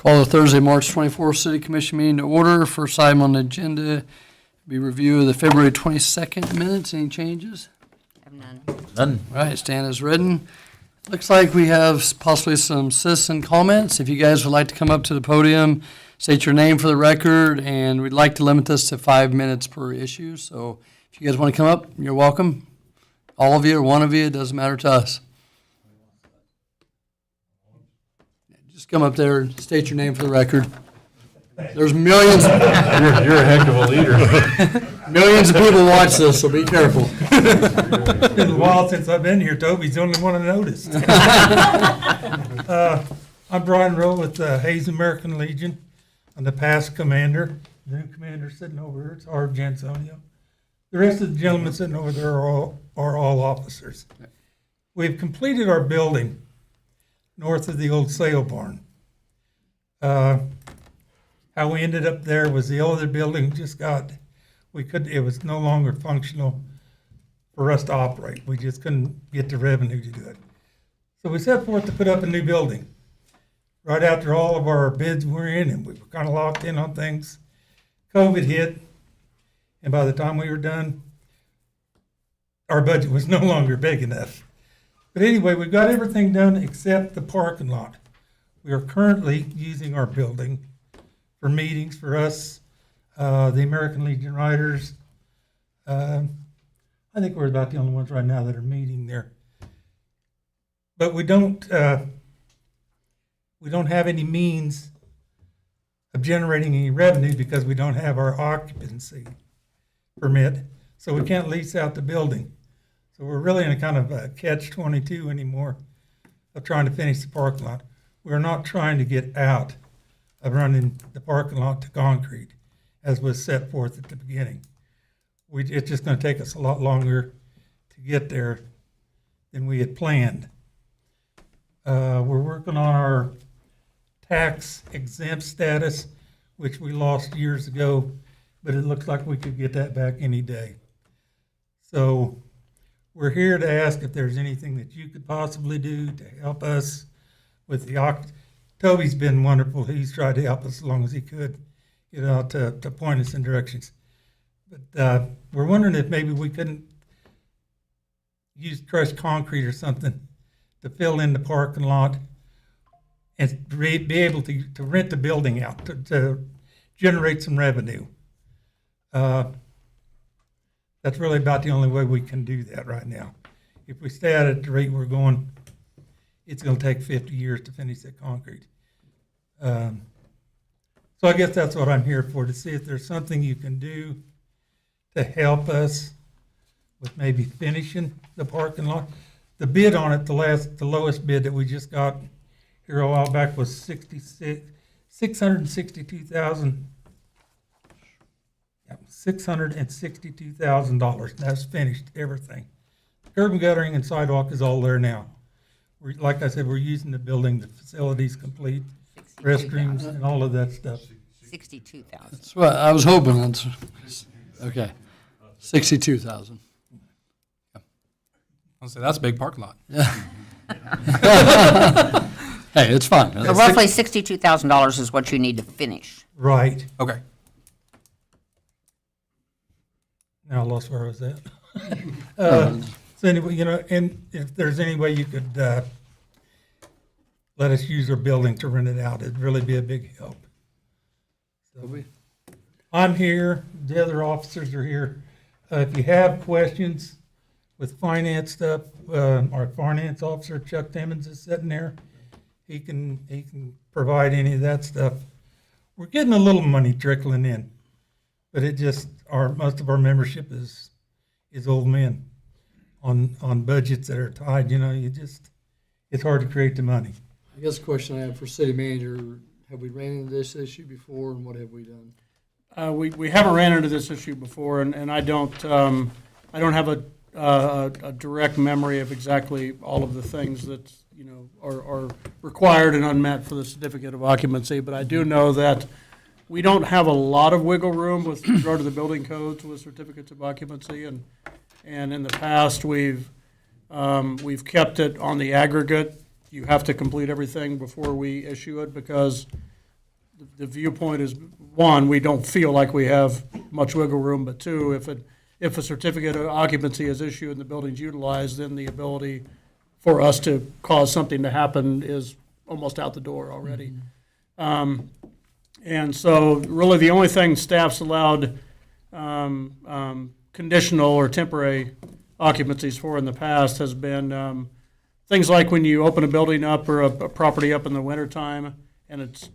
Call the Thursday, March 24th City Commission meeting to order. First item on the agenda be review of the February 22nd minutes. Any changes? Have none. None. All right, stand as written. Looks like we have possibly some citizen comments. If you guys would like to come up to the podium, state your name for the record, and we'd like to limit this to 5 minutes per issue. So if you guys want to come up, you're welcome. All of you or one of you, it doesn't matter to us. Just come up there and state your name for the record. There's millions. You're a heck of a leader. Millions of people watch this, so be careful. It's been a while since I've been here. Toby's the only one I noticed. I'm Brian Rowe with Hayes American Legion. I'm the past commander. The new commander sitting over here, it's Harv Jansonio. The rest of the gentlemen sitting over there are all officers. We've completed our building north of the old sale barn. How we ended up there was the other building it was no longer functional for us to operate. We just couldn't get the revenue to do it. So we set forth to put up a new building. Right after all of our bids were in and we were kind of locked in on things, COVID hit. And by the time we were done, our budget was no longer big enough. But anyway, we got everything done except the parking lot. We are currently using our building for meetings for us, the American Legion Riders. I think we're about the only ones right now that are meeting there. But we don't have any means of generating any revenue because we don't have our occupancy permit, so we can't lease out the building. So we're really in a kind of a catch-22 anymore of trying to finish the parking lot. We're not trying to get out of running the parking lot to concrete, as was set forth at the beginning. It's just going to take us a lot longer to get there than we had planned. We're working on our tax exempt status, which we lost years ago, but it looks like we could get that back any day. So we're here to ask if there's anything that you could possibly do to help us with the Toby's been wonderful. He's tried to help us as long as he could, to point us in directions. But we're wondering if maybe we couldn't use crushed concrete or something to fill in the parking lot and be able to rent the building out to generate some revenue. That's really about the only way we can do that right now. If we stay at the rate we're going, it's going to take 50 years to finish that concrete. So I guess that's what I'm here for, to see if there's something you can do to help us with maybe finishing the parking lot. The bid on it, the lowest bid that we just got here a while back was $662,000. That's finished, everything. Curb and guttering and sidewalk is all there now. Like I said, we're using the building, the facility's complete, restrooms and all of that stuff. 62,000. That's what I was hoping. That's okay. 62,000. I'll say that's a big parking lot. Hey, it's fine. So roughly $62,000 is what you need to finish. Right. Okay. Now I lost where I was at. So anyway, and if there's any way you could let us use our building to rent it out, it'd really be a big help. So I'm here, the other officers are here. If you have questions with finance stuff, our finance officer, Chuck Timmons, is sitting there. He can provide any of that stuff. We're getting a little money trickling in, but most of our membership is old men on budgets that are tied. It's hard to create the money. I guess the question I have for city manager, have we ran into this issue before, and what have we done? We haven't ran into this issue before, and I don't have a direct memory of exactly all of the things that are required and unmet for the certificate of occupancy. But I do know that we don't have a lot of wiggle room with regard to the building codes with certificates of occupancy, and in the past we've kept it on the aggregate. You have to complete everything before we issue it because the viewpoint is, one, we don't feel like we have much wiggle room, but two, if a certificate of occupancy is issued and the building's utilized, then the ability for us to cause something to happen is almost out the door already. And so really the only thing staff's allowed conditional or temporary occupancies for in the past has been things like when you open a building up or a property up in the wintertime and it's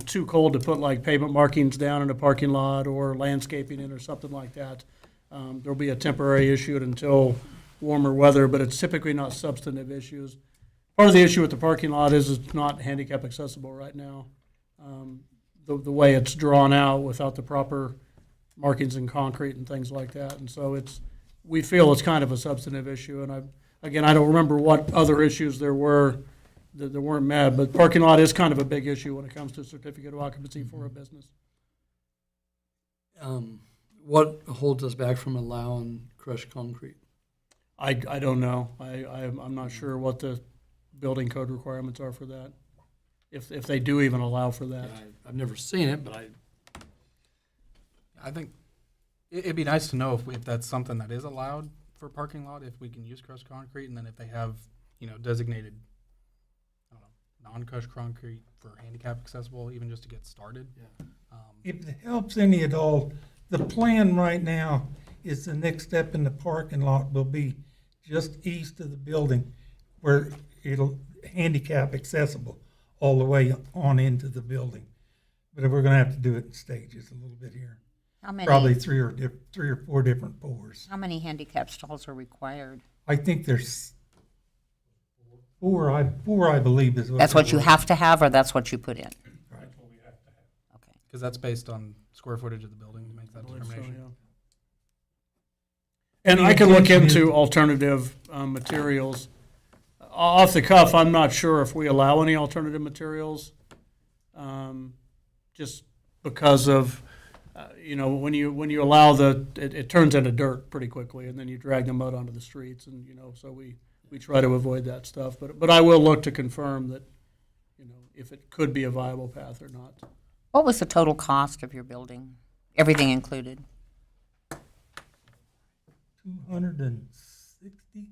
too cold to put like pavement markings down in a parking lot or landscaping in or something like that. There'll be a temporary issue until warmer weather, but it's typically not substantive issues. Part of the issue with the parking lot is it's not handicap accessible right now. The way it's drawn out without the proper markings in concrete and things like that. And so we feel it's kind of a substantive issue. And I don't remember what other issues there were that weren't met, but parking lot is kind of a big issue when it comes to certificate of occupancy for a business. What holds us back from allowing crushed concrete? I don't know. I'm not sure what the building code requirements are for that, if they do even allow for that. I've never seen it, but I think it'd be nice to know if that's something that is allowed for parking lot, if we can use crushed concrete, and then if they have, designated, I don't know, non-crushed concrete for handicap accessible, even just to get started. Yeah. If it helps any at all, the plan right now is the next step in the parking lot will be just east of the building where it'll handicap accessible all the way on into the building. But we're gonna have to do it in stages a little bit here. How many? Probably three or four different pours. How many handicap stalls are required? I think there's four, I believe is what. That's what they you were. have to have, or that's what you put in? Right. Okay. Because that's based on square footage of the building to make that So, determination. yeah. And The I can look intention is- into alternative materials. Off the cuff, I'm not sure if we allow any alternative materials, just because of, when you allow it turns into dirt pretty quickly, and then you drag the mud onto the streets, and, so we try to avoid that stuff. But I will look to confirm that, if it could be a viable path or not. What was the total cost of your building? Everything included? 260.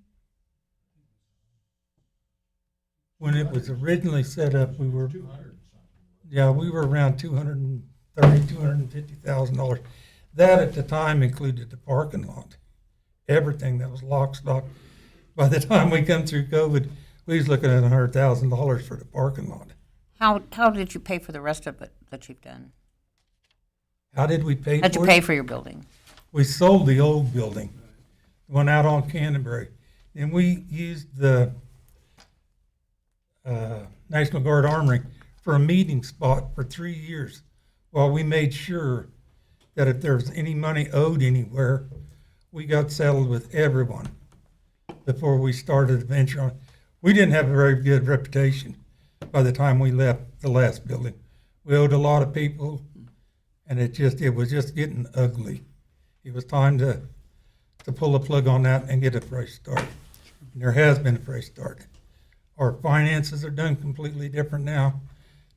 When it was originally set up, we were around $230,000, $250,000. That at the time included the parking lot, everything that was lock, stock. By the time we come through COVID, we was looking at $100,000 for the parking lot. How did you pay for the rest of it that you've done? How did we pay How'd you for pay it? for your building? We sold the old building, the one out on Canterbury, and we used the National Guard Armory for a meeting spot for 3 years while we made sure that if there was any money owed anywhere, we got settled with everyone before we started the venture on. We didn't have a very good reputation by the time we left the last building. We owed a lot of people, and it was just getting ugly. It was time to pull the plug on that and get a fresh start. And there has been a fresh start. Our finances are done completely different now.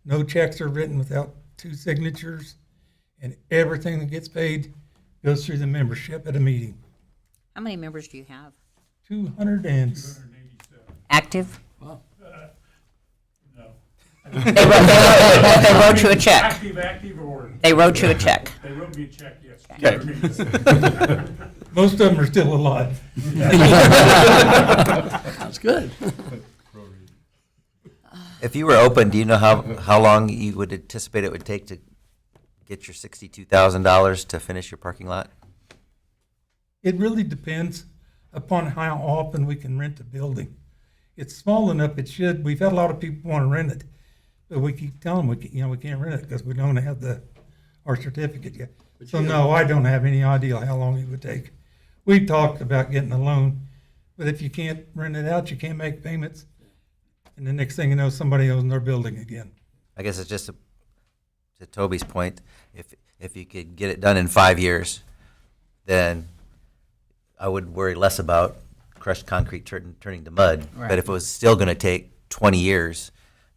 No checks are written without 2 signatures, and everything that gets paid goes through the membership at a meeting. How many members do you have? 200 and Active? Wow. They wrote you a check. Active or They wrote you a check. they wrote me a check, yes. most of them are still alive. That's good. If you were open, do you know how long you would anticipate it would take to get your $62,000 to finish your parking lot? It really depends upon how often we can rent the building. It's small enough, we've had a lot of people want to rent it, but we keep telling them, we can't rent it because we don't have our certificate yet. So no, I don't have any idea how long it would take. We talked about getting a loan, but if you can't rent it out, you can't make payments. And the next thing you know, somebody owns their building again. I guess it's just to Toby's point, if you could get it done in 5 years, then I would worry less about crushed concrete turning to mud. Right. But if it was still going to take 20 years,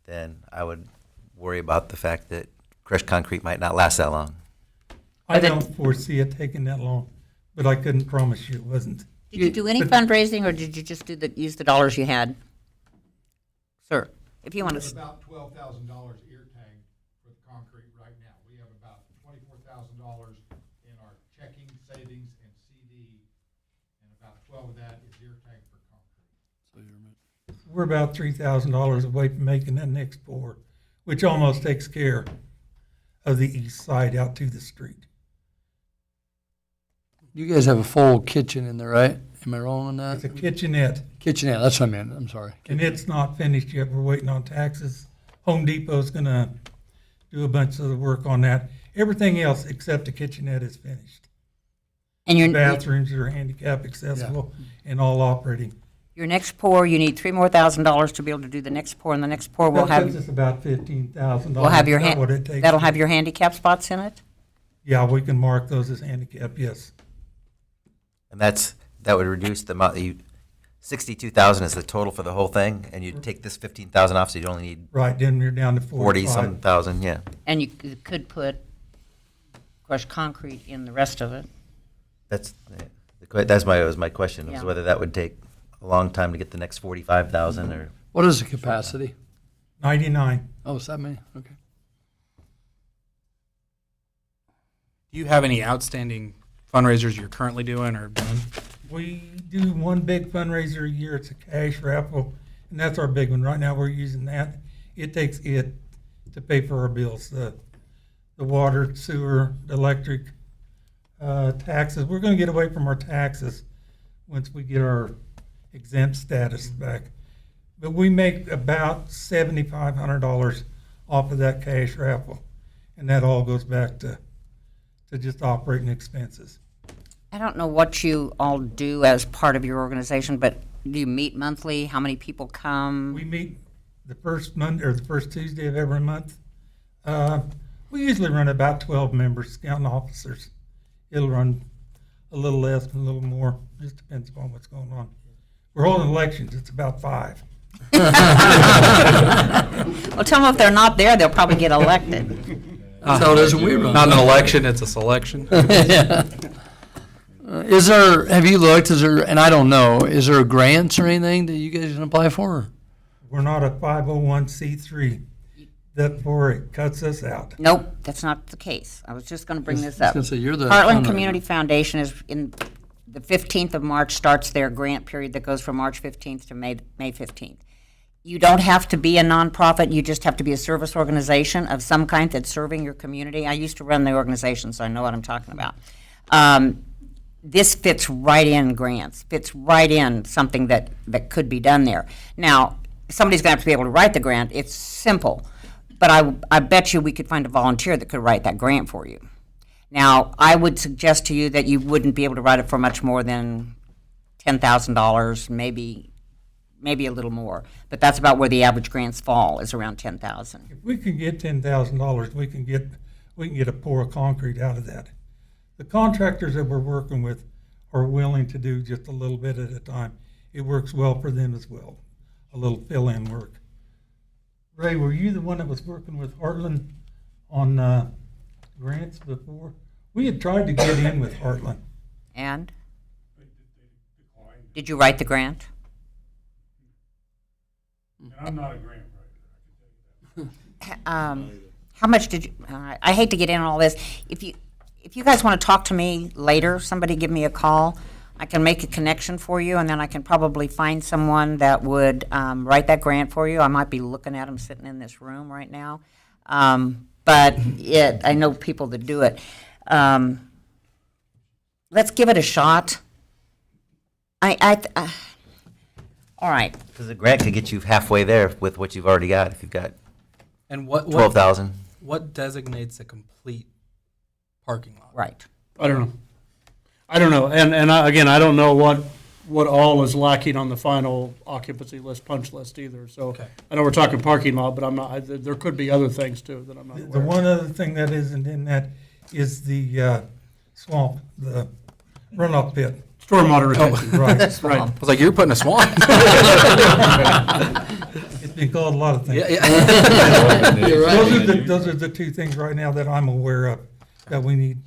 then I would worry about the fact that crushed concrete might not last that long. I don't foresee it taking that long, but I couldn't promise you it wasn't. Did you do any fundraising, or did you just use the dollars you had? Sir, if you want It's to, about $12,000 ear tag for the concrete right now. We have about $24,000 in our checking, savings, and CD, and about 12 of that is ear tag for concrete. We're about $3,000 away from making that next pour, which almost takes care of the east side out to the street. You guys have a full kitchen in there, right? Am I wrong on It's a that? kitchenette, Kitchenette, that's what I meant, I'm sorry. and it's not finished yet. We're waiting on taxes. Home Depot's gonna do a bunch of the work on that. Everything else except the kitchenette is finished. and Bathrooms are handicap accessible and all operating. your next pour, you need $3,000 more to be able to do the next pour, and the next pour will That puts have, us about $15,000. will have your, About what it takes. that'll have your handicap spots in it? Yeah, we can mark those as handicap, yes. And that would reduce the amount, 62,000 is the total for the whole thing, and you'd take this 15,000 off, so you'd only need Right, then you're down to 40-some thousand, yeah. And you could put crushed concrete in the rest of it. That's was my question, was Yeah. whether that would take a long time to get the next 45,000 or. What is the capacity? 99. Oh, is that many? Okay. Do you have any outstanding fundraisers you're currently doing or done? We do one big fundraiser a year. It's a cash raffle, and that's our big one. Right now, we're using that. It takes it to pay for our bills, the water, sewer, the electric, taxes. We're going to get away from our taxes once we get our exempt status back. But we make about $7,500 off of that cash raffle, and that all goes back to just operating expenses. I don't know what you all do as part of your organization, but do you meet monthly? How many people come? We meet the first Monday or the first Tuesday of every month. We usually run about 12 members, scouting officers. It'll run a little less, a little more, just depends upon what's going on. We're holding elections, it's about 5. Well, tell them if they're not there, they'll probably get elected. That's how it is when we run. Not an election, it's a selection. Yeah. Is there, have you looked, and I don't know, is there grants or anything that you guys can apply for? We're not a 501c3. Therefore, it cuts us out. Nope, that's not the case. I was just going to bring this I was up. gonna say, you're the Heartland fundraiser. Community Foundation is in, the 15th of March starts their grant period that goes from March 15th to May 15th. You don't have to be a nonprofit, you just have to be a service organization of some kind that's serving your community. I used to run the organization, so I know what I'm talking about. This fits right in grants, fits right in something that could be done there. Now, somebody's going to have to be able to write the grant. It's simple, but I bet you we could find a volunteer that could write that grant for you. Now, I would suggest to you that you wouldn't be able to write it for much more than $10,000, maybe a little more. But that's about where the average grants fall, is around $10,000. If we can get $10,000, we can get a pour of concrete out of that. The contractors that we're working with are willing to do just a little bit at a time. It works well for them as well, a little fill-in work. Ray, were you the one that was working with Heartland on grants before? We had tried to get in with Heartland. And? Did you write the grant? And I'm not a grant writer. How much did you, I hate to get in on all this. If you guys want to talk to me later, somebody give me a call. I can make a connection for you, and then I can probably find someone that would write that grant for you. I might be looking at them sitting in this room right now. But I know people that do it. Let's give it a shot. All right. Because the grant could get you halfway there with what you've already got, if you've got And what 12,000. what designates a complete parking lot? Right. I don't know. And again, I don't know what all is lacking on the final occupancy list, punch list either. So Okay. I know we're talking parking lot, but there could be other things too that I'm not The aware of. one other thing that isn't in that is the swamp, the runoff pit. Stormwater retention. Right. That's right. wrong. I was like, you're putting a swamp. been called a lot of things. Yeah, yeah. You're right. Those are the two things right now that I'm aware of that we need.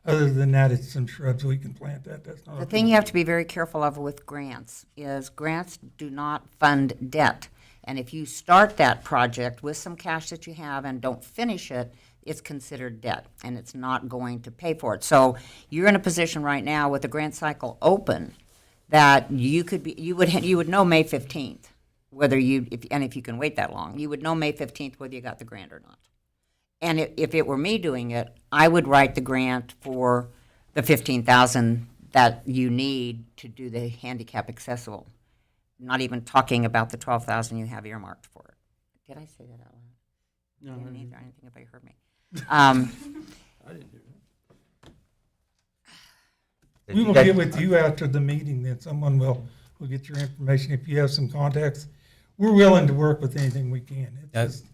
Other than that, it's some shrubs we can plant. That's not. The thing you have to be very careful of with grants is grants do not fund debt. And if you start that project with some cash that you have and don't finish it, it's considered debt, and it's not going to pay for it. So you're in a position right now with the grant cycle open that you would know May 15th whether if you can wait that long, you would know May 15th whether you got the grant or not. And if it were me doing it, I would write the grant for the $15,000 that you need to do the handicap accessible. Not even talking about the $12,000 you have earmarked for it. Did I say that out loud? No, Didn't either. I didn't think anybody heard me. We will get with you after the meeting, then someone will get your information. If you have some contacts, we're willing to work with anything we can. It's Yeah. just-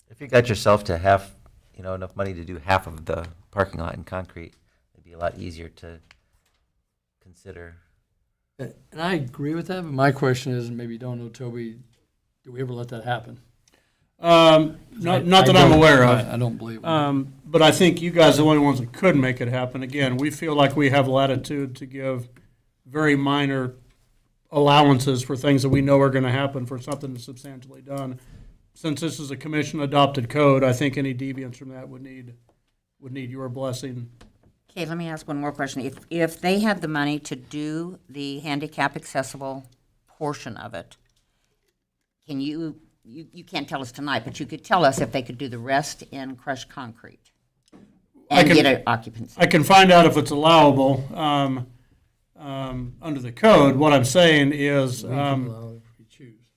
If you got yourself to half, enough money to do half of the parking lot in concrete, it'd be a lot easier to consider. And I agree with that, but my question is, and maybe you don't know, Toby, do we ever let that happen? Not that I'm aware of. I don't believe it. But I think you guys are the only ones that could make it happen. Again, we feel like we have latitude to give very minor allowances for things that we know are going to happen for something that's substantially done. Since this is a commission-adopted code, I think any deviance from that would need your blessing. Okay, let me ask one more question. If they had the money to do the handicap accessible portion of it, can you can't tell us tonight, but you could tell us if they could do the rest in crushed concrete and get an occupancy. I can find out if it's allowable under the code. What I'm saying is,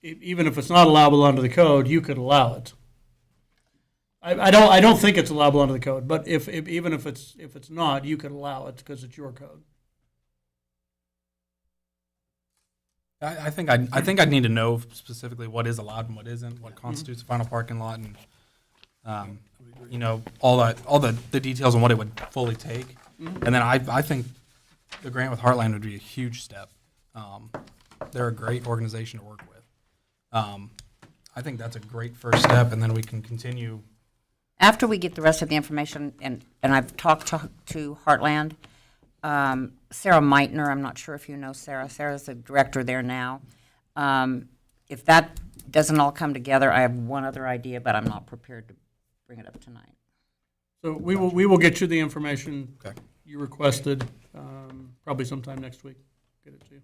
even if it's not allowable under the code, you could allow it. I don't think it's allowable under the code, but even if it's not, you could allow it because it's your code. I think I'd need to know specifically what is allowed and what isn't, what constitutes a final parking lot, and all the details on what it would fully take. And then I think the grant with Heartland would be a huge step. They're a great organization to work with. I think that's a great first step, and then we can continue. After we get the rest of the information, and I've talked to Heartland, Sarah Meitner, I'm not sure if you know Sarah. Sarah's the director there now. If that doesn't all come together, I have one other idea, but I'm not prepared to bring it up tonight. So we will get you the information Okay. you requested, probably sometime next week. Get it to you.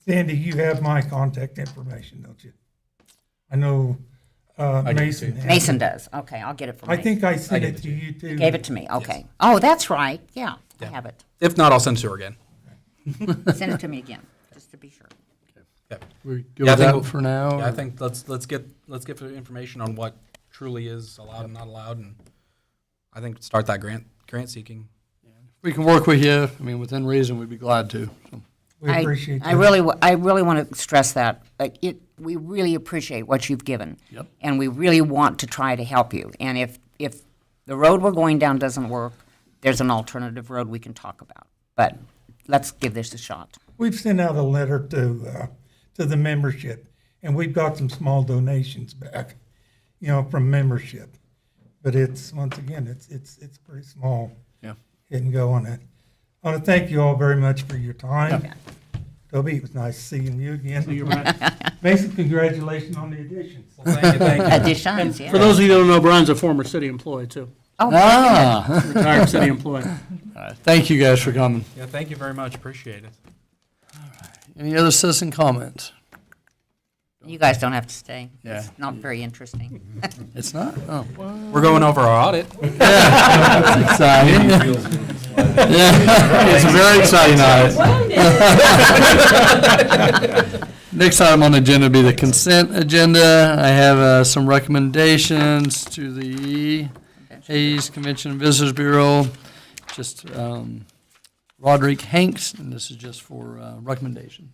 Sandy, you have my contact information, don't you? I know do Mason too. has Mason it. does. Okay, I'll get it from I Mason. think I sent gave it it to to you too. Gave it to me. Okay. Oh, that's right. Yeah, I Yeah. have it. If not, I'll send it to her again. Send it to me again, just to be sure. Yeah. We Yeah, go I with think that for now? Yeah, I or- think let's get the information on what truly is allowed and not allowed, and I think start that grant seeking. We can work with you. I mean, within reason, we'd be glad to. So. We appreciate I that. really want to stress that. We really appreciate what you've given. Yep. And we really want to try to help you. And if the road we're going down doesn't work, there's an alternative road we can talk about. But let's give this a shot. We've sent out a letter to the membership, and we've got some small donations back, from membership. But it's, once again, it's pretty small. Yeah. Hit and go on it. I want to thank you all very much for your time. Yeah. Toby, it was nice seeing you again. So you're right. Mason, congratulations on the additions. Thank you. Additions, yeah. For those of you who don't know, Brian's a former city employee too, Ah, retired city employee. all right. Thank you guys for coming. Yeah, thank you very much. Appreciate it. Any other citizen comments? You guys don't have to stay. Yeah. It's not very interesting. It's not? Oh. We're going over our audit. That's exciting. Yeah, it's a very exciting item. Next item on the agenda will be the consent agenda. I have some recommendations to the Hayes Convention and Visitors Bureau. Just Roderick Hanks, and this is just for recommendation.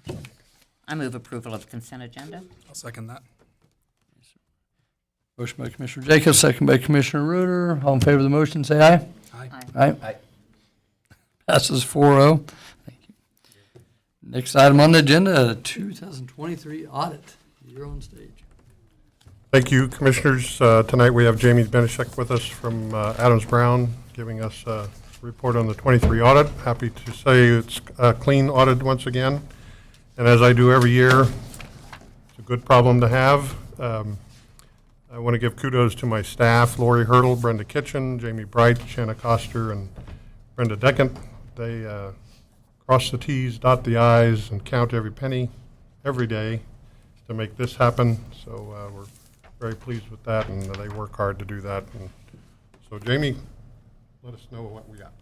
I move approval of the consent agenda. I'll second that. Motion by Commissioner Jacobs, second by Commissioner Reuter. All in favor of the motion, say aye. Aye. Aye. Aye. Passes 4-0. Thank you. Next item on the agenda, 2023 audit. You're on stage. Thank you, Commissioners. Tonight we have Jamie Benishek with us from Adams Brown, giving us a report on the 23 audit. Happy to say it's a clean audit once again. And as I do every year, it's a good problem to have. I want to give kudos to my staff, Lori Hurdle, Brenda Kitchen, Jamie Bright, Shanna Coster, and Brenda Deckant. They cross the T's, dot the I's, and count every penny every day to make this happen. So we're very pleased with that, and they work hard to do that. And so, Jamie, let us know what we got.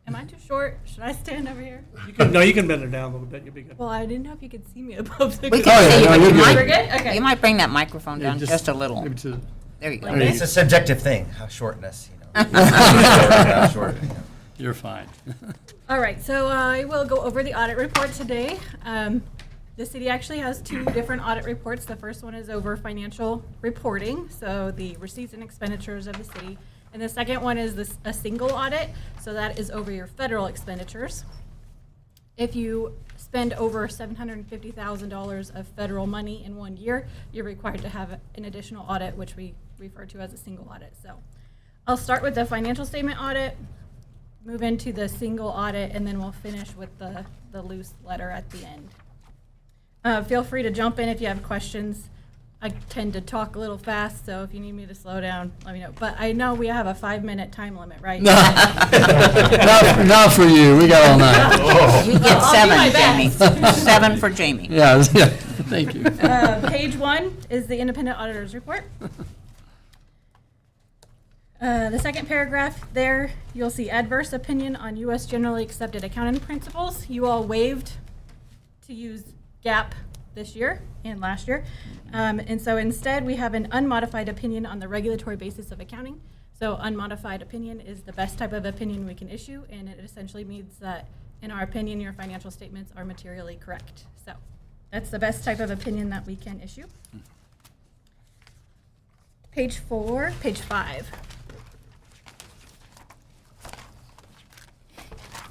Am I too short? Should I stand over here? You can bend it down a little bit, you'll be good. Well, I didn't know if you could see me above the. We Oh, can yeah, see you, no, but you're you good. might, We're good? Okay. you might bring that microphone down Yeah, just a little. maybe to- There you go. Like It's a subjective thing, how shortness, short. You're fine. All right, so I will go over the audit report today. The city actually has two different audit reports. The first one is over financial reporting, so the receipts and expenditures of the city. And the second one is a single audit, so that is over your federal expenditures. If you spend over $750,000 of federal money in 1 year, you're required to have an additional audit, which we refer to as a single audit. So I'll start with the financial statement audit, move into the single audit, and then we'll finish with the loose letter at the end. Feel free to jump in if you have questions. I tend to talk a little fast, so if you need me to slow down, let me know. But I know we have a 5-minute time limit, right? Not for you. We got all night. You get I'll do my 7, Jamie. best. 7 for Jamie. Yeah, yeah. Thank you. Page 1 is the independent auditor's report. The second paragraph there, you'll see adverse opinion on U.S. generally accepted accounting principles. You all waived to use GAAP this year and last year. And so instead, we have an unmodified opinion on the regulatory basis of accounting. So unmodified opinion is the best type of opinion we can issue, and it essentially means that, in our opinion, your financial statements are materially correct. So that's the best type of opinion that we can issue. Page 5.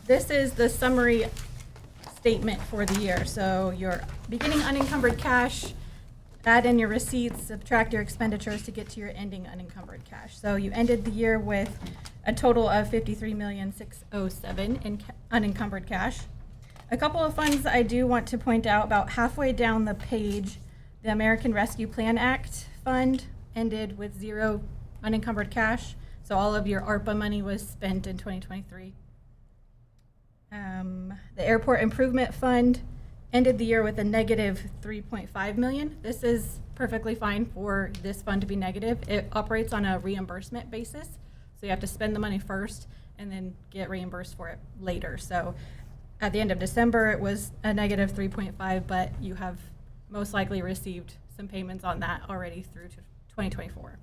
This is the summary statement for the year. So your beginning unencumbered cash, add in your receipts, subtract your expenditures to get to your ending unencumbered cash. So you ended the year with a total of $53,607,000 in unencumbered cash. A couple of funds I do want to point out, about halfway down the page, the American Rescue Plan Act fund ended with 0 unencumbered cash. So all of your ARPA money was spent in 2023. The Airport Improvement Fund ended the year with a negative $3.5 million. This is perfectly fine for this fund to be negative. It operates on a reimbursement basis, so you have to spend the money first and then get reimbursed for it later. So at the end of December, it was a negative 3.5, but you have most likely received some payments on that already through to 2024.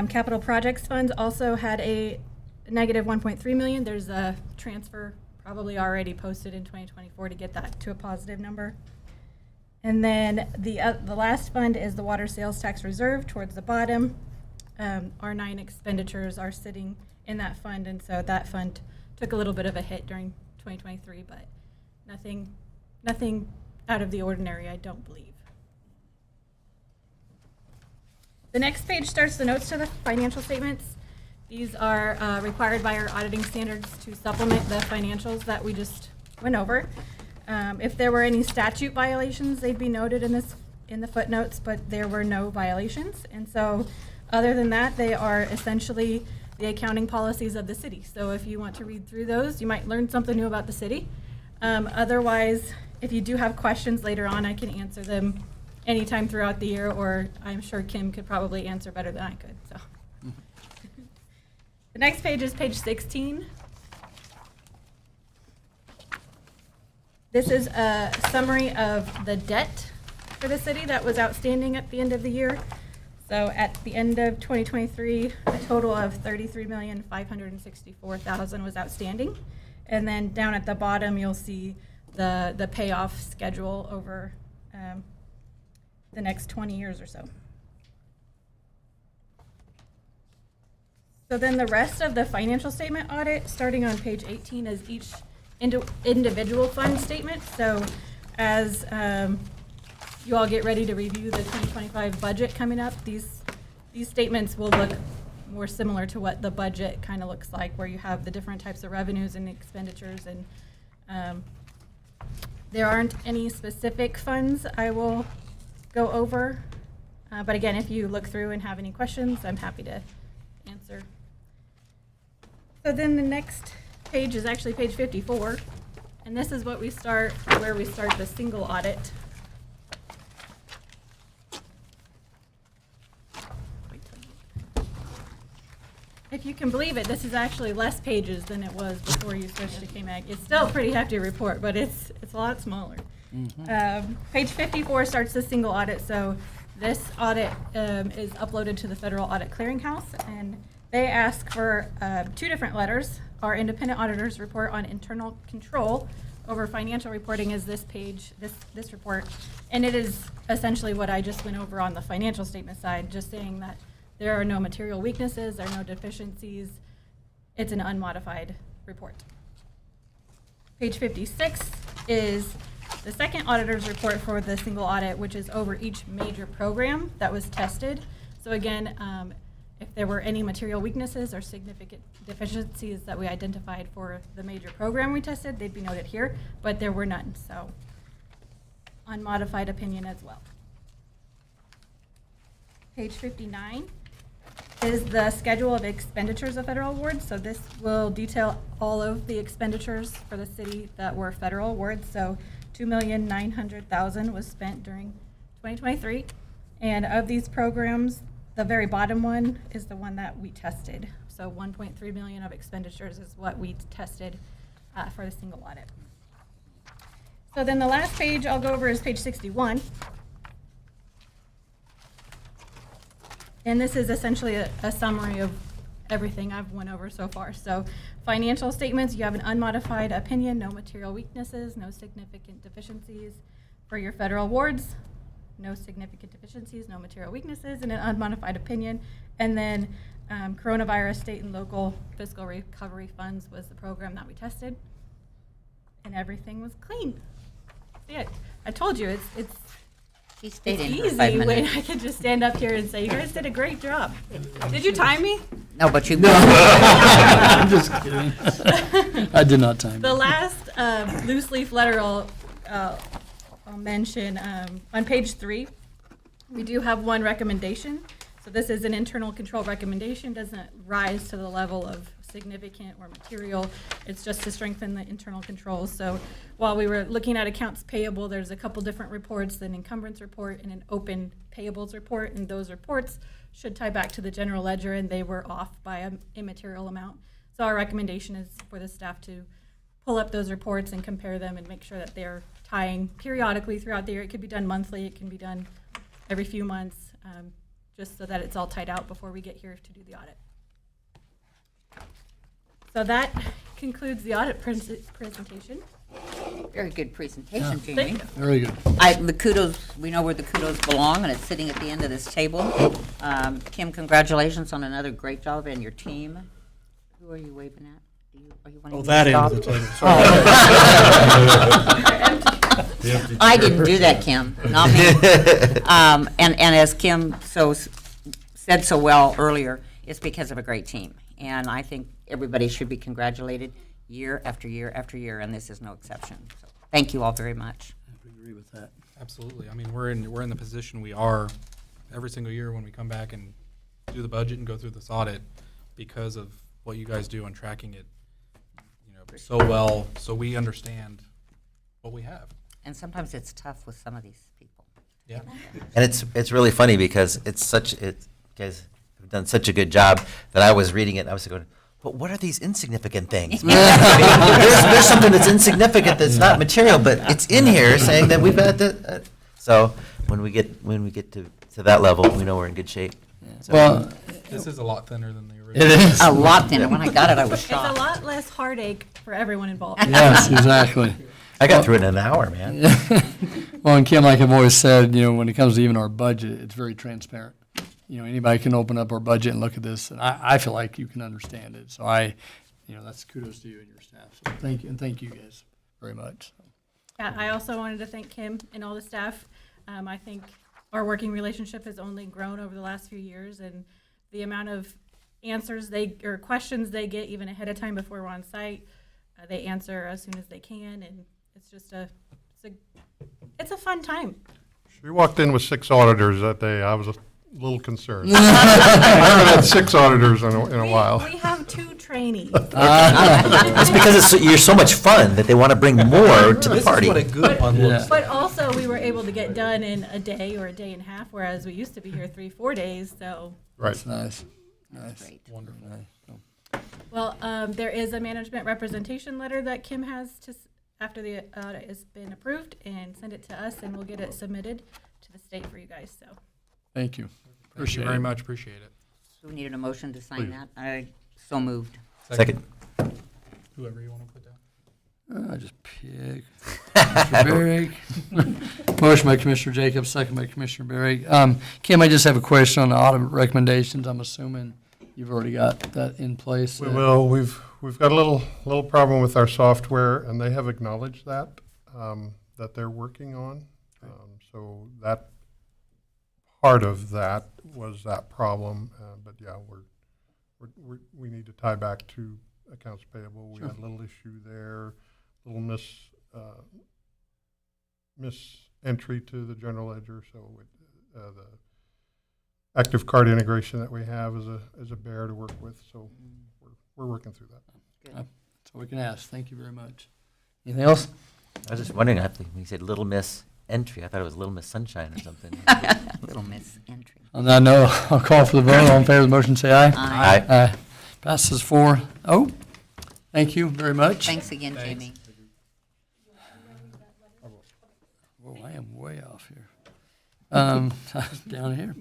Capital Projects Funds also had a negative 1.3 million. There's a transfer probably already posted in 2024 to get that to a positive number. And then the last fund is the Water Sales Tax Reserve towards the bottom. Our 9 expenditures are sitting in that fund, and so that fund took a little bit of a hit during 2023, but nothing out of the ordinary, I don't believe. The next page starts the notes to the financial statements. These are required by our auditing standards to supplement the financials that we just went over. If there were any statute violations, they'd be noted in the footnotes, but there were no violations. And so other than that, they are essentially the accounting policies of the city. So if you want to read through those, you might learn something new about the city. Otherwise, if you do have questions later on, I can answer them anytime throughout the year, or I'm sure Kim could probably answer better than I could. So. The next page is page 16. This is a summary of the debt for the city that was outstanding at the end of the year. So at the end of 2023, a total of $33,564,000 was outstanding. And then down at the bottom, you'll see the payoff schedule over the next 20 years or so. So then the rest of the financial statement audit, starting on page 18, is each individual fund statement. So as you all get ready to review the 2025 budget coming up, these statements will look more similar to what the budget kind of looks like, where you have the different types of revenues and expenditures, and there aren't any specific funds I will go over. But again, if you look through and have any questions, I'm happy to answer. So then the next page is actually page 54. And this is where we start the single audit. If you can believe it, this is actually less pages than it was before you switched to KMAG. It's still a pretty hefty report, but it's a lot smaller. Page 54 starts the single audit. So this audit is uploaded to the Federal Audit Clearinghouse, and they ask for 2 different letters. Our independent auditor's report on internal control over financial reporting is this page, this report, and it is essentially what I just went over on the financial statement side, just saying that there are no material weaknesses, there are no deficiencies. It's an unmodified report. Page 56 is the second auditor's report for the single audit, which is over each major program that was tested. So again, if there were any material weaknesses or significant deficiencies that we identified for the major program we tested, they'd be noted here, but there were none. So unmodified opinion as well. Page 59 is the schedule of expenditures of federal awards. So this will detail all of the expenditures for the city that were federal awards. So $2,900,000 was spent during 2023. And of these programs, the very bottom one is the one that we tested. So 1.3 million of expenditures is what we tested for the single audit. So then the last page I'll go over is page 61. And this is essentially a summary of everything I've went over so far. So financial statements, you have an unmodified opinion, no material weaknesses, no significant deficiencies. For your federal awards, no significant deficiencies, no material weaknesses, and an unmodified opinion. And then coronavirus state and local fiscal recovery funds was the program that we tested. And everything was clean. Yeah, I told you, it's She stayed in easy for 5 when minutes. I could just stand up here and say, you guys did a great job. Did you time me? No, but you. I'm just kidding. I did not time The it. last loose leaf letter I'll mention, on page 3, we do have one recommendation. So this is an internal control recommendation, doesn't rise to the level of significant or material. It's just to strengthen the internal controls. So while we were looking at accounts payable, there's a couple different reports, an encumbrance report and an open payables report, and those reports should tie back to the general ledger, and they were off by an immaterial amount. So our recommendation is for the staff to pull up those reports and compare them and make sure that they're tying periodically throughout the year. It could be done monthly, it can be done every few months, just so that it's all tied out before we get here to do the audit. So that concludes the audit presentation. Very good presentation, Yeah. Jamie. Very good. The kudos, we know where the kudos belong, and it's sitting at the end of this table. Kim, congratulations on another great job, and your team. Who are you waving at? Are you wanting Oh, me that to end stop? of the table. Sorry. I didn't do that, Kim, not me. And as Kim said so well earlier, it's because of a great team. And I think everybody should be congratulated year after year after year, and this is no exception. So thank you all very much. I agree with that. Absolutely. I mean, we're in the position we are every single year when we come back and do the budget and go through this audit because of what you guys do on tracking it, so well, so we understand what we have. And sometimes it's tough with some of these people. Yeah. And it's really funny because you guys have done such a good job that I was reading it and I was going, but what are these insignificant things? there's something that's insignificant that's not material, but it's in here saying that we've got the. So when we get to that level, we know we're in good shape. So, Well, This is a lot thinner than the it original. is. A lot thinner. When I got it, I was It's a shocked. lot less heartache for everyone involved. Yes, exactly. I got through it in an hour, man. Well, and Kim, like I've always said, when it comes to even our budget, it's very transparent. Anybody can open up our budget and look at this, and I feel like you can understand it. So that's kudos to you and your staff. So thank you, and thank you guys very much. Yeah, I also wanted to thank Kim and all the staff. I think our working relationship has only grown over the last few years, and the amount of answers or questions they get even ahead of time before we're on site, they answer as soon as they can, and it's just it's a fun time. She walked in with 6 auditors that day. I was a little concerned. I haven't had 6 auditors in a while. We have 2 trainees. It's because you're so much fun that they want to bring more to the party. good one Yeah. But also, we were able to get done in a day or a day and a half, whereas we used to be here 3-4 days. So, Right. That's nice. Nice. Great. Wonderful. Nice. well, there is a management representation letter that Kim has after the audit has been approved, and send it to us, and we'll get it submitted to the state for you guys. So, Thank you. Thank you Appreciate very it. much. Appreciate it. So we needed a motion to sign Please. that. I so moved. Second. Whoever you want to put down. I just pick. Commissioner Barrick. Motion by Commissioner Jacobs, second by Commissioner Barrick. Kim, I just have a question on the audit recommendations. I'm assuming you've already got that in place. We will. We've got a little problem with our software, and they have acknowledged that that they're working on. So that part of that was that problem. But yeah, we need to tie back to accounts payable. We had a little issue there, little entry to the general ledger. So the active card integration that we have is a bear to work with. So we're working through that. That's all we can ask. Thank you very much. Anything else? I was just wondering, when you said Little Miss Entry, I thought it was Little Miss Sunshine or something. Little miss entry. On that note, I'll call for the vote. All in favor of the motion, say aye. Aye. Aye. Aye. Passes 4-0. Thank you very much. Thanks again, Jamie. Whoa, I am way off here. Down here.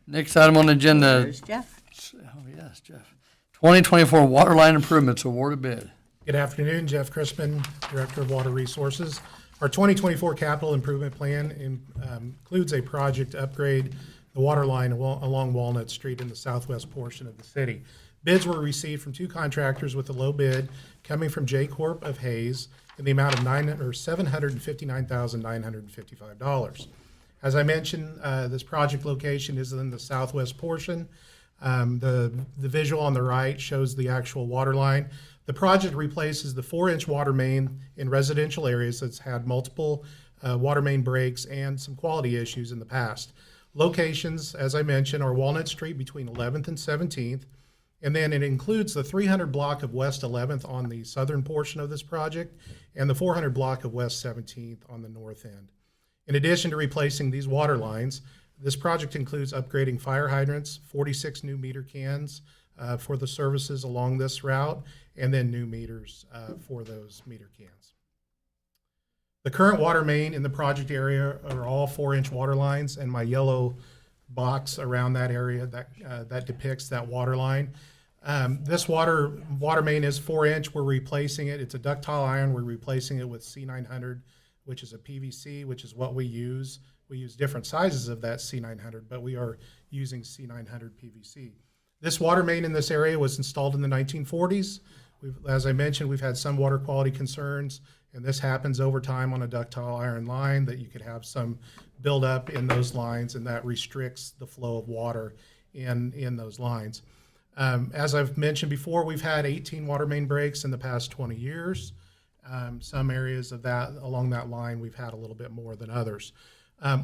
Next item on the agenda. There's Jeff. Oh, yes, Jeff. 2024 water line improvements awarded bid. Good afternoon, Jeff Crispin, Director of Water Resources. Our 2024 capital improvement plan includes a project to upgrade the water line along Walnut Street in the southwest portion of the city. Bids were received from 2 contractors with a low bid coming from J Corp of Hayes in the amount of $759,955. As I mentioned, this project location is in the southwest portion. The visual on the right shows the actual water line. The project replaces the 4-inch water main in residential areas that's had multiple water main breaks and some quality issues in the past. Locations, as I mentioned, are Walnut Street between 11th and 17th, and then it includes the 300 block of West 11th on the southern portion of this project and the 400 block of West 17th on the north end. In addition to replacing these water lines, this project includes upgrading fire hydrants, 46 new meter cans for the services along this route, and then new meters for those meter cans. The current water main in the project area are all 4-inch water lines, and my yellow box around that area that depicts that water line. This water main is 4-inch. We're replacing it. It's a ductile iron. We're replacing it with C900, which is a PVC, which is what we use. We use different sizes of that C900, but we are using C900 PVC. This water main in this area was installed in the 1940s. As I mentioned, we've had some water quality concerns, and this happens over time on a ductile iron line, that you could have some buildup in those lines, and that restricts the flow of water in those lines. As I've mentioned before, we've had 18 water main breaks in the past 20 years. Some areas of that along that line, we've had a little bit more than others.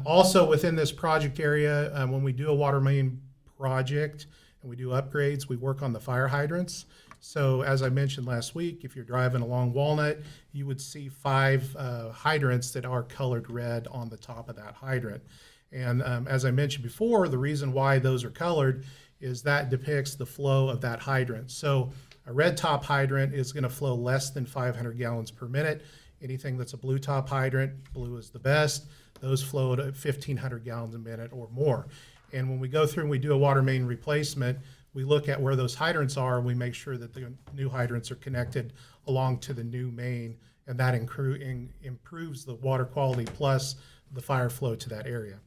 Also within this project area, when we do a water main project and we do upgrades, we work on the fire hydrants. So as I mentioned last week, if you're driving along Walnut, you would see 5 hydrants that are colored red on the top of that hydrant. And as I mentioned before, the reason why those are colored is that depicts the flow of that hydrant. So a red top hydrant is going to flow less than 500 gallons per minute. Anything that's a blue top hydrant, blue is the best, those flow at 1,500 gallons a minute or more. And when we go through and we do a water main replacement, we look at where those hydrants are, and we make sure that the new hydrants are connected along to the new main, and that improves the water quality plus the fire flow to that area.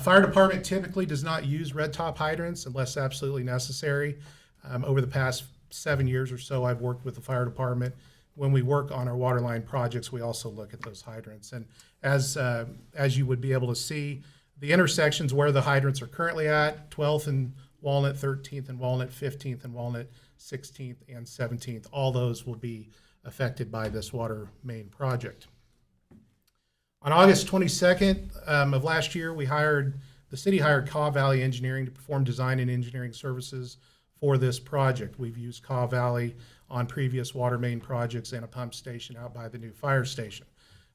Fire department typically does not use red top hydrants unless absolutely necessary. Over the past 7 years or so, I've worked with the fire department when we work on our water line projects, we also look at those hydrants. And as you would be able to see, the intersections where the hydrants are currently at, 12th and Walnut, 13th and Walnut, 15th and Walnut, 16th and 17th, all those will be affected by this water main project. On August 22nd of last year, the city hired Caw Valley Engineering to perform design and engineering services for this project. We've used Caw Valley on previous water main projects and a pump station out by the new fire station.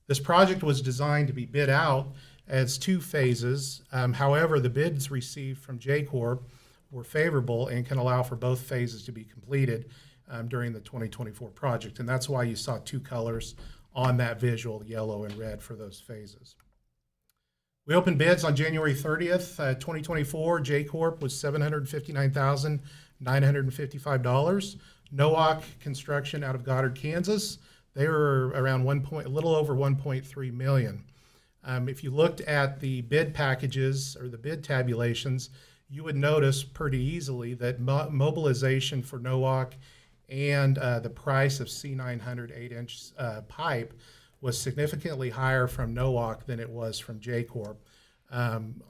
This project was designed to be bid out as 2 phases. However, the bids received from J-Corp were favorable and can allow for both phases to be completed during the 2024 project. And that's why you saw 2 colors on that visual, yellow and red, for those phases. We opened bids on January 30th, 2024. J-Corp was $759,955. Nowak Construction out of Goddard, Kansas, they were around a little over 1.3 million. If you looked at the bid packages or the bid tabulations, you would notice pretty easily that mobilization for Nowak and the price of C900 8-inch pipe was significantly higher from Nowak than it was from J-Corp.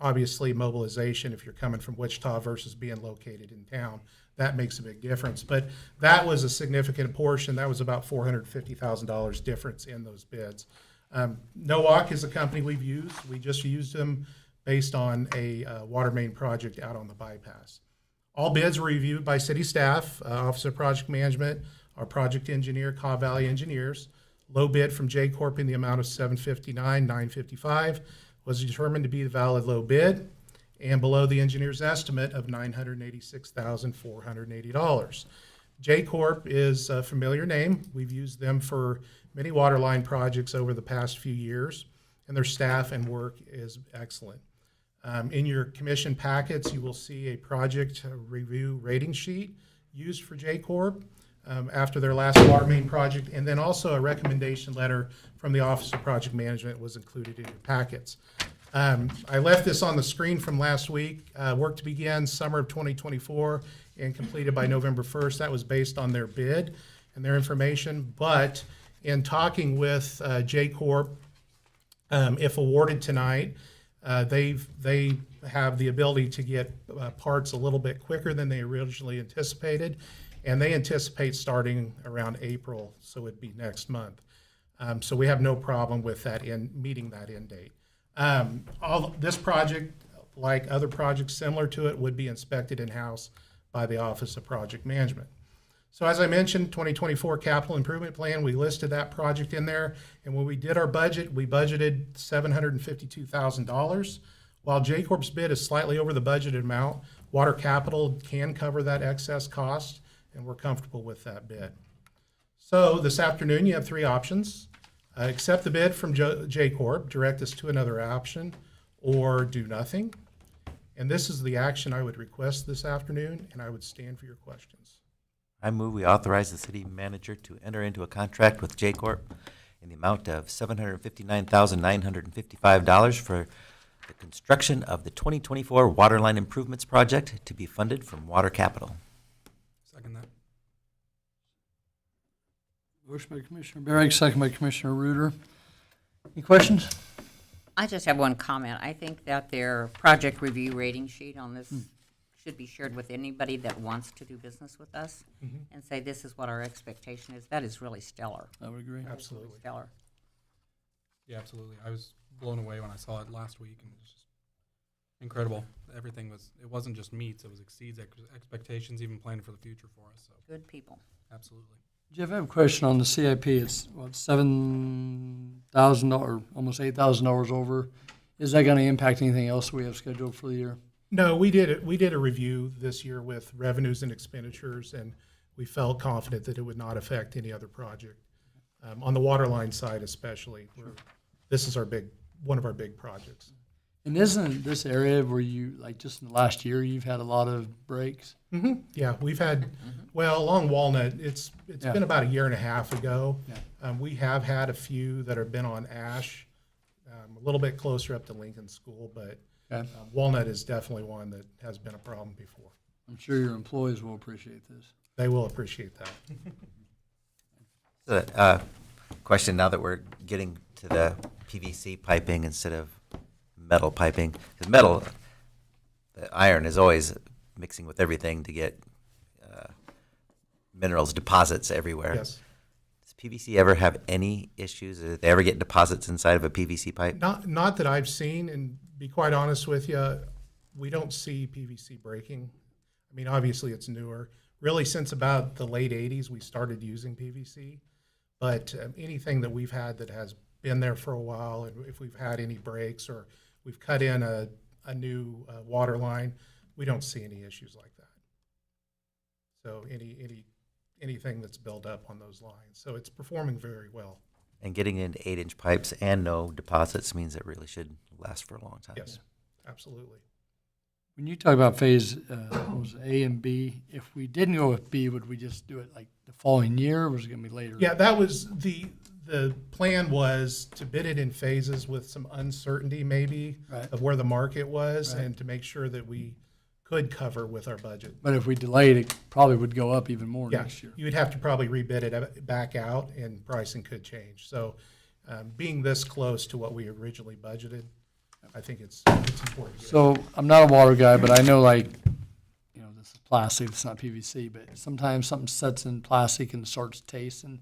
Obviously, mobilization, if you're coming from Wichita versus being located in town, that makes a big difference. But that was a significant portion. That was about $450,000 difference in those bids. Nowak is a company we've used. We just used them based on a water main project out on the bypass. All bids were reviewed by city staff, Office of Project Management, our project engineer, Caw Valley Engineers. Low bid from J-Corp in the amount of $759,955 was determined to be the valid low bid, and below the engineer's estimate of $986,480. J-Corp is a familiar name. We've used them for many water line projects over the past few years, and their staff and work is excellent. In your commission packets, you will see a project review rating sheet used for J-Corp after their last water main project, and then also a recommendation letter from the Office of Project Management was included in your packets. I left this on the screen from last week. Work to begin summer of 2024 and completed by November 1st. That was based on their bid and their information. But in talking with J-Corp, if awarded tonight, they have the ability to get parts a little bit quicker than they originally anticipated, and they anticipate starting around April, so it'd be next month. So we have no problem with that meeting that end date. This project, like other projects similar to it, would be inspected in-house by the Office of Project Management. So as I mentioned, 2024 capital improvement plan, we listed that project in there. And when we did our budget, we budgeted $752,000. While J-Corp's bid is slightly over the budgeted amount, Water Capital can cover that excess cost, and we're comfortable with that bid. So this afternoon, you have 3 options. Accept the bid from J-Corp, direct us to another option, or do nothing. And this is the action I would request this afternoon, and I would stand for your questions. I move we authorize the city manager to enter into a contract with J-Corp in the amount of $759,955 for the construction of the 2024 Waterline Improvements Project to be funded from Water Capital. Second that. Motion by Commissioner Barrick, second by Commissioner Reuter. Any questions? I just have one comment. I think that their project review rating sheet on this should be shared with anybody that wants to do business with us and say, this is what our expectation is. That is really stellar. I would agree. Absolutely. Stellar. Yeah, absolutely. I was blown away when I saw it last week, and it was just incredible. Everything it wasn't just meets, it was exceeds expectations, even planning for the future for us. So Good people. absolutely. Jeff, I have a question on the CIP. It's what, $7,000, almost $8,000 over. Is that going to impact anything else we have scheduled for the year? No, we did it. We did a review this year with revenues and expenditures, and we felt confident that it would not affect any other project. On the water line side especially, this is one of our big projects. And isn't this area where you, like just in the last year, you've had a lot of breaks? Yeah, we've had, well, along Walnut, it's Yeah. been about a year and a half ago. Yeah. We have had a few that have been on Ash, a little bit closer up to Lincoln School, but Okay. Walnut is definitely one that has been a problem before. I'm sure your employees will appreciate this. They will appreciate that. Question now that we're getting to the PVC piping instead of metal piping. Because metal, the iron is always mixing with everything to get minerals, deposits everywhere. Yes. Does PVC ever have any issues? Did they ever get deposits inside of a PVC pipe? Not that I've seen, and be quite honest with you, we don't see PVC breaking. I mean, obviously it's newer. Really, since about the late 80s, we started using PVC. But anything that we've had that has been there for a while, and if we've had any breaks or we've cut in a new water line, we don't see any issues like that. So anything that's built up on those lines. So it's performing very well. And getting into 8-inch pipes and no deposits means it really should last for a long time. Yes, absolutely. When you talk about phase, what was it, A and B, if we didn't go with B, would we just do it like the following year, or was it gonna be later? Yeah, that was the plan was to bid it in phases with some uncertainty maybe Right. of where the market was Right. and to make sure that we could cover with our budget. But if we delayed, it probably would go up even more Yeah, next year. you would have to probably rebid it back out and pricing could change. So being this close to what we originally budgeted, I think it's important. to get it. So I'm not a water guy, but I know like, you know, this is plastic, it's not PVC, but sometimes something sets in plastic and starts tasting.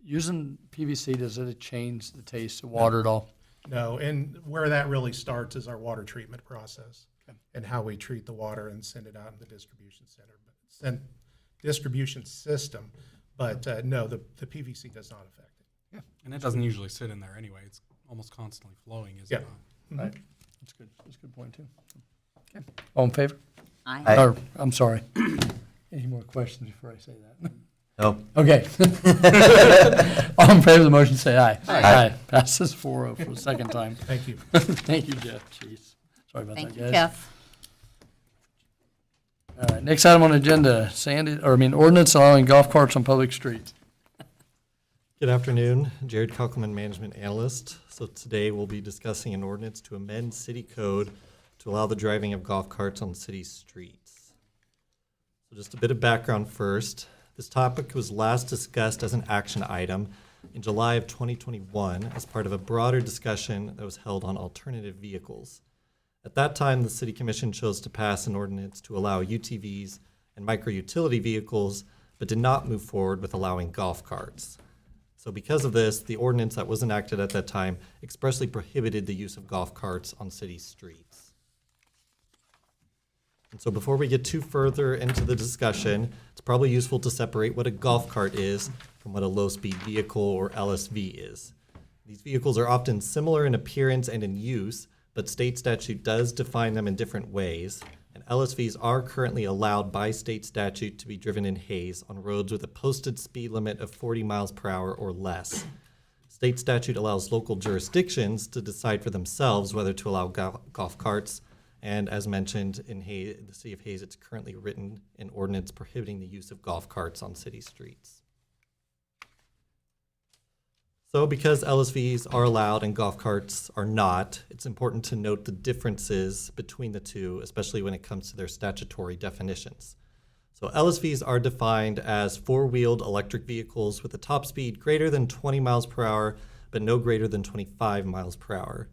Using PVC, does it change the taste of water at all? No, and where that really starts is our water treatment process Okay. and how we treat the water and send it out in the distribution center, distribution system. But no, the PVC does not affect it. And it doesn't usually sit in there anyway. It's almost constantly flowing, is Yeah. it not? Right, that's good, that's a good point too. Okay, all in favor? Aye. Or, I'm sorry. Any more questions before I say that? No. Okay. All in favor of the motion, say aye. Aye. Passes 4-0 for the second time. Thank you. Thank you, Jeff, jeez. Sorry about that, Thank guys. you, Jeff. All right, next item on the agenda, ordinance allowing golf carts on public streets. Good afternoon, Jared Kuckelman, Management Analyst. So today we'll be discussing an ordinance to amend city code to allow the driving of golf carts on city streets. So just a bit of background first. This topic was last discussed as an action item in July of 2021 as part of a broader discussion that was held on alternative vehicles. At that time, the City Commission chose to pass an ordinance to allow UTVs and micro-utility vehicles, but did not move forward with allowing golf carts. So because of this, the ordinance that was enacted at that time expressly prohibited the use of golf carts on city streets. And so before we get too further into the discussion, it's probably useful to separate what a golf cart is from what a low-speed vehicle or LSV is. These vehicles are often similar in appearance and in use, but state statute does define them in different ways, and LSVs are currently allowed by state statute to be driven in haze on roads with a posted speed limit of 40 miles per hour or less. State statute allows local jurisdictions to decide for themselves whether to allow golf carts, and as mentioned in the city of Hays, it's currently written an ordinance prohibiting the use of golf carts on city streets. So because LSVs are allowed and golf carts are not, it's important to note the differences between the two, especially when it comes to their statutory definitions. So LSVs are defined as four-wheeled electric vehicles with a top speed greater than 20 miles per hour, but no greater than 25 miles per hour.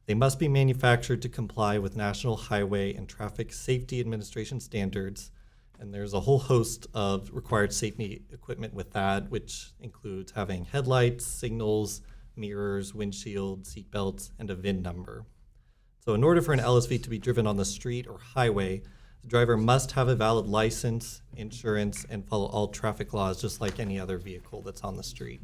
They must be manufactured to comply with National Highway and Traffic Safety Administration standards, and there's a whole host of required safety equipment with that, which includes having headlights, signals, mirrors, windshield, seat belts, and a VIN number. So in order for an LSV to be driven on the street or highway, the driver must have a valid license, insurance, and follow all traffic laws just like any other vehicle that's on the street.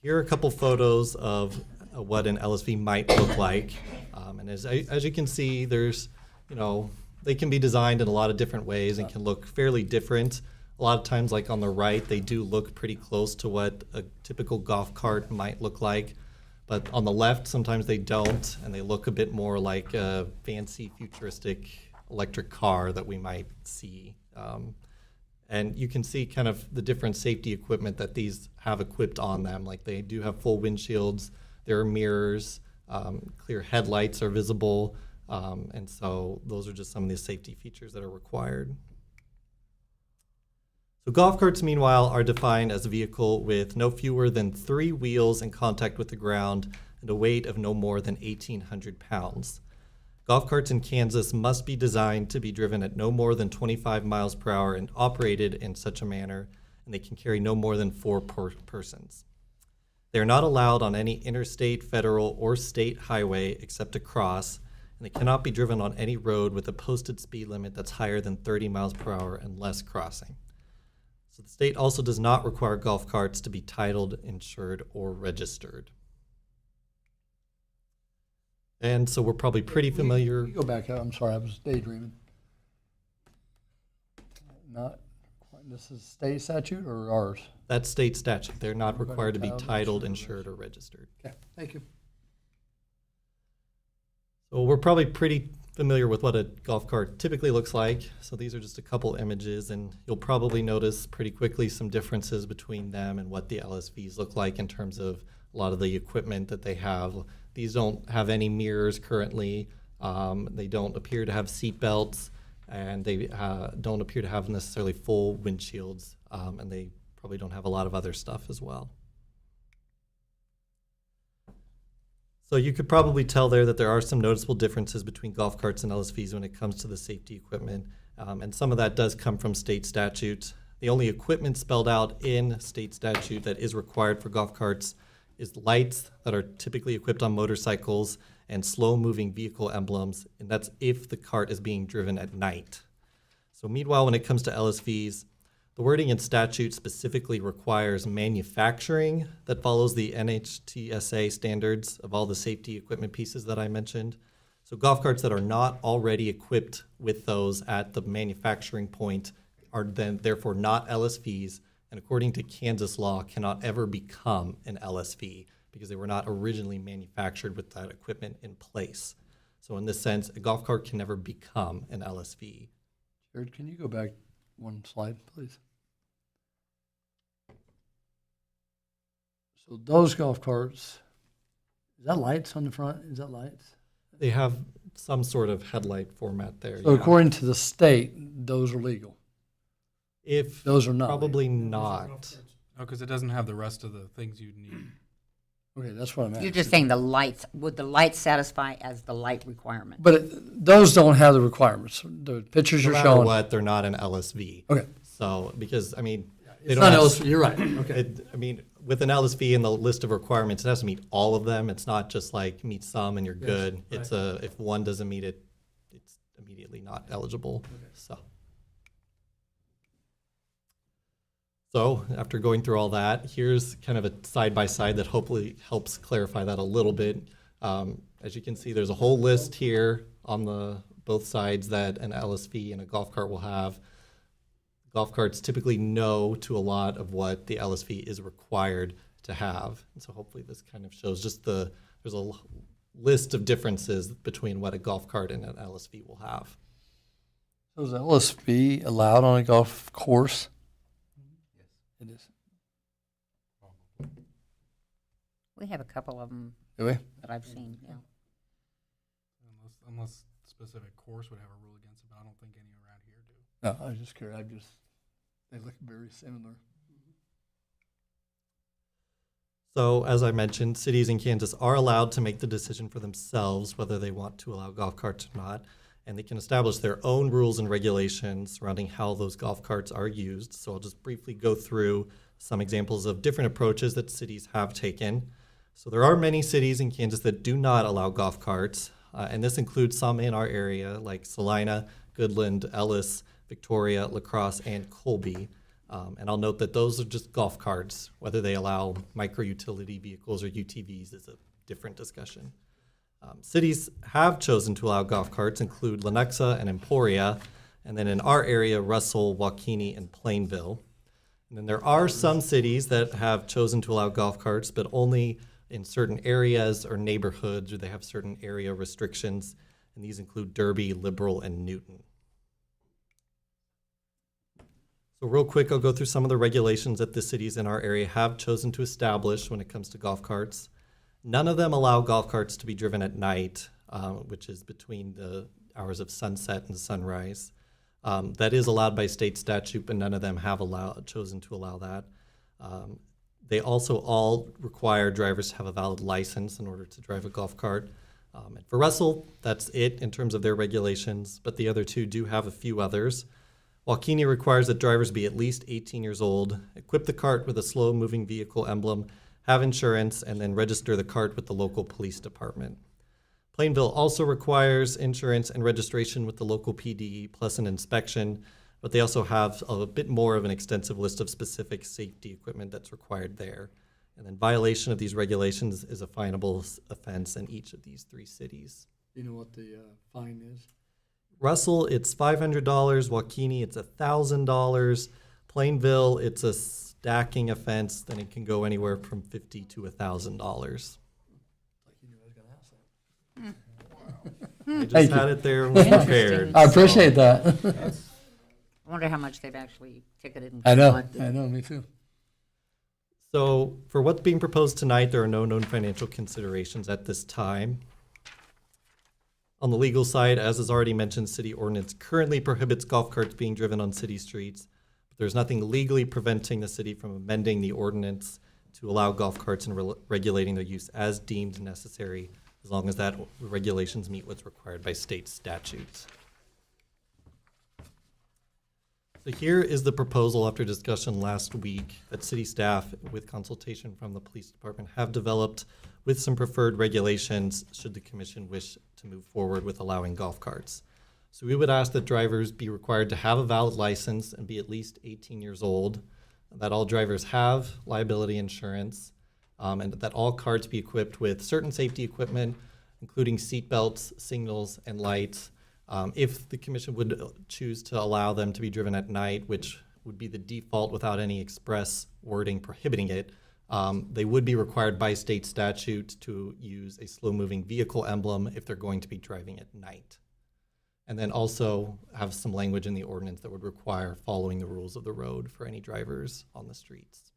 Here are a couple photos of what an LSV might look like. And as you can see, there's, they can be designed in a lot of different ways and can look fairly different. A lot of times, like on the right, they do look pretty close to what a typical golf cart might look like. But on the left, sometimes they don't, and they look a bit more like a fancy, futuristic electric car that we might see. And you can see kind of the different safety equipment that these have equipped on them. Like they do have full windshields, there are mirrors, clear headlights are visible. And so those are just some of the safety features that are required. So golf carts, meanwhile, are defined as a vehicle with no fewer than 3 wheels in contact with the ground and a weight of no more than 1,800 pounds. Golf carts in Kansas must be designed to be driven at no more than 25 miles per hour and operated in such a manner, and they can carry no more than 4 persons. They are not allowed on any interstate, federal, or state highway except a cross, and they cannot be driven on any road with a posted speed limit that's higher than 30 miles per hour unless crossing. So the state also does not require golf carts to be titled, insured, or registered. And so we're probably pretty familiar. You go back up, I'm sorry, I was daydreaming. Not, this is state statute or ours? That's state statute. They're not Everybody required to be titled, titled, insured, insured, or registered. Okay, thank you. So we're probably pretty familiar with what a golf cart typically looks like. So these are just a couple images, and you'll probably notice pretty quickly some differences between them and what the LSVs look like in terms of a lot of the equipment that they have. These don't have any mirrors currently. They don't appear to have seat belts, and they don't appear to have necessarily full windshields, and they probably don't have a lot of other stuff as well. So you could probably tell there that there are some noticeable differences between golf carts and LSVs when it comes to the safety equipment, and some of that does come from state statute. The only equipment spelled out in state statute that is required for golf carts is lights that are typically equipped on motorcycles and slow-moving vehicle emblems, and that's if the cart is being driven at night. So meanwhile, when it comes to LSVs, the wording in statute specifically requires manufacturing that follows the NHTSA standards of all the safety equipment pieces that I mentioned. So golf carts that are not already equipped with those at the manufacturing point are then therefore not LSVs, and according to Kansas law, cannot ever become an LSV because they were not originally manufactured with that equipment in place. So in this sense, a golf cart can never become an LSV. Jared, can you go back one slide, please? So those golf carts, is that lights on the front? Is that lights? They have some sort of headlight format there. So yeah. according to the state, those are legal. If Those are not probably not. Oh, because it doesn't have the rest of the things you'd need. Okay, that's what I'm asking. You're just saying the lights, would the lights satisfy as the light requirement? But those don't have the requirements. The pictures No you're matter showing. what, they're not an LSV. Okay. So because I mean, they It's don't not have- LSV, you're right. Okay. I mean, with an LSV in the list of requirements, it has to meet all of them. It's not just like meet some and you're good. It's if one doesn't meet it, it's immediately not eligible. So after going through all that, here's kind of a side-by-side that hopefully helps clarify that a little bit. As you can see, there's a whole list here on the both sides that an LSV and a golf cart will have. Golf carts typically know to a lot of what the LSV is required to have. And so hopefully this kind of shows just there's a list of differences between what a golf cart and an LSV will have. So is LSV allowed on a golf course? It is. We have a couple of them Do we? that I've seen, yeah. Unless specific course would have a rule against it, but I don't think any around here do. No, I was just curious. They look very similar. So as I mentioned, cities in Kansas are allowed to make the decision for themselves whether they want to allow golf carts or not, and they can establish their own rules and regulations surrounding how those golf carts are used. So I'll just briefly go through some examples of different approaches that cities have taken. So there are many cities in Kansas that do not allow golf carts, and this includes some in our area like Salina, Goodland, Ellis, Victoria, La Crosse, and Colby. And I'll note that those are just golf carts. Whether they allow micro-utility vehicles or UTVs is a different discussion. Cities have chosen to allow golf carts include Lenexa and Emporia, and then in our area, Russell, Waukene, and Plainville. And then there are some cities that have chosen to allow golf carts, but only in certain areas or neighborhoods, or they have certain area restrictions, and these include Derby, Liberal, and Newton. So real quick, I'll go through some of the regulations that the cities in our area have chosen to establish when it comes to golf carts. None of them allow golf carts to be driven at night, which is between the hours of sunset and sunrise. That is allowed by state statute, but none of them have chosen to allow that. They also all require drivers to have a valid license in order to drive a golf cart. And for Russell, that's it in terms of their regulations, but the other two do have a few others. Waukene requires that drivers be at least 18 years old, equip the cart with a slow-moving vehicle emblem, have insurance, and then register the cart with the local police department. Plainville also requires insurance and registration with the local PD plus an inspection, but they also have a bit more of an extensive list of specific safety equipment that's required there. And then violation of these regulations is a finable offense in each of these three cities. You know what the fine is? Russell, it's $500. Waukene, it's $1,000. Plainville, it's a stacking offense, then it can go anywhere from $50 to $1,000. I just had it there and was prepared. I appreciate that. I wonder how much they've actually ticketed and I know, collected. me too. So for what's being proposed tonight, there are no known financial considerations at this time. On the legal side, as is already mentioned, city ordinance currently prohibits golf carts being driven on city streets. But there's nothing legally preventing the city from amending the ordinance to allow golf carts and regulating their use as deemed necessary, as long as that regulations meet what's required by state statutes. So here is the proposal after discussion last week that city staff, with consultation from the police department, have developed with some preferred regulations should the commission wish to move forward with allowing golf carts. So we would ask that drivers be required to have a valid license and be at least 18 years old, that all drivers have liability insurance, and that all carts be equipped with certain safety equipment, including seat belts, signals, and lights. If the commission would choose to allow them to be driven at night, which would be the default without any express wording prohibiting it, they would be required by state statute to use a slow-moving vehicle emblem if they're going to be driving at night. And then also have some language in the ordinance that would require following the rules of the road for any drivers on the streets.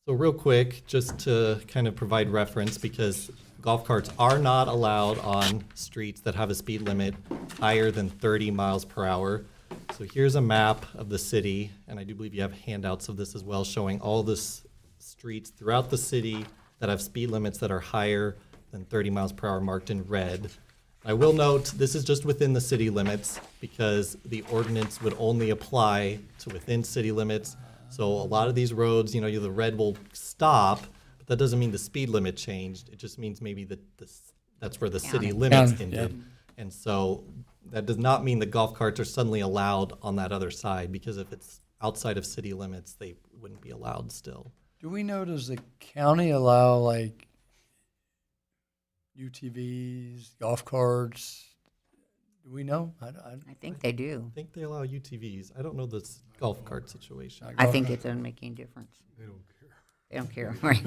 So real quick, just to kind of provide reference, because golf carts are not allowed on streets that have a speed limit higher than 30 miles per hour. So here's a map of the city, and I do believe you have handouts of this as well, showing all the streets throughout the city that have speed limits that are higher than 30 miles per hour marked in red. I will note, this is just within the city limits because the ordinance would only apply to within city limits. So a lot of these roads, the red will stop, but that doesn't mean the speed limit changed. It just means maybe that's where the city limits ended. And so that does not mean that golf carts are suddenly allowed on that other side, because if it's outside of city limits, they wouldn't be allowed still. Do we know, does the county allow like UTVs, golf carts? Do we know? I think they do. I think they allow UTVs. I don't know this golf cart situation. I think it doesn't make any difference. They don't care, right?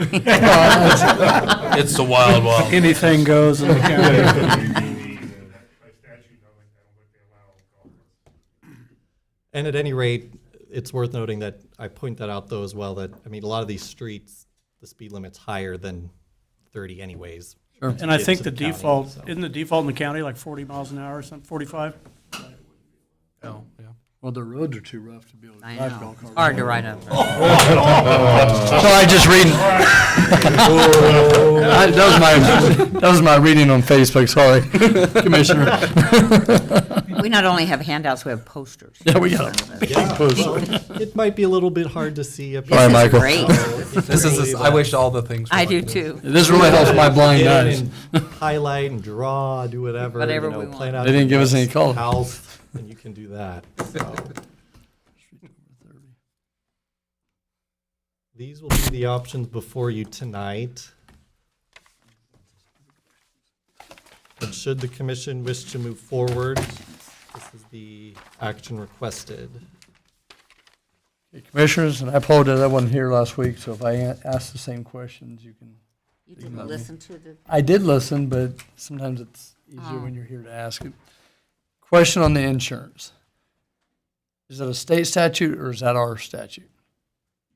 It's the wild, wild. Anything goes in the county. And at any rate, it's worth noting that I point that out though as well, that, a lot of these streets, the speed limit's higher than 30 anyways. Sure. And I think To the the county, default, so. isn't the default in the county like 40 miles an hour or something, 45? Oh, yeah. Well, the roads are too rough to be able to I drive know. golf It's carts. hard to ride up. So I just read. That was my reading on Facebook. Sorry, Commissioner. We not only have handouts, we have posters. Yeah, we got a big poster. It might be a little bit hard to see up All right, This is Michael. great. I wish all the things were I like do this. too. This really helps my blind Get eyes. in and highlight and draw, do whatever. Whatever we plan want. out They didn't your give us any next color. house, and you can do that. So. These will be the options before you tonight. And should the commission wish to move forward, this is the action requested. Commissioners, and I apologize, I wasn't here last week, so if I ask the same questions, you can. You didn't listen to the, I did listen, but sometimes it's easier when you're here to ask it. Question on the insurance. Is it a state statute or is that our statute?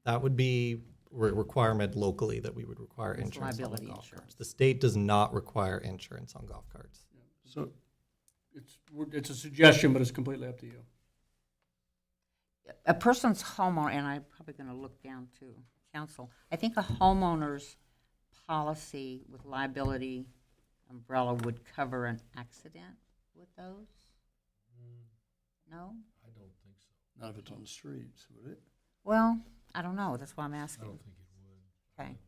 That would be a requirement locally that we would require insurance on the liability golf insurance. carts. The state does not require insurance on golf carts. So it's a suggestion, but it's completely up to you. A person's homeowner, and I'm probably going to look down to council, I think a homeowner's policy with liability umbrella would cover an accident with those? No? Not if it's on the streets, would it? Well, I don't know, that's why I'm asking. I don't think it would. Okay.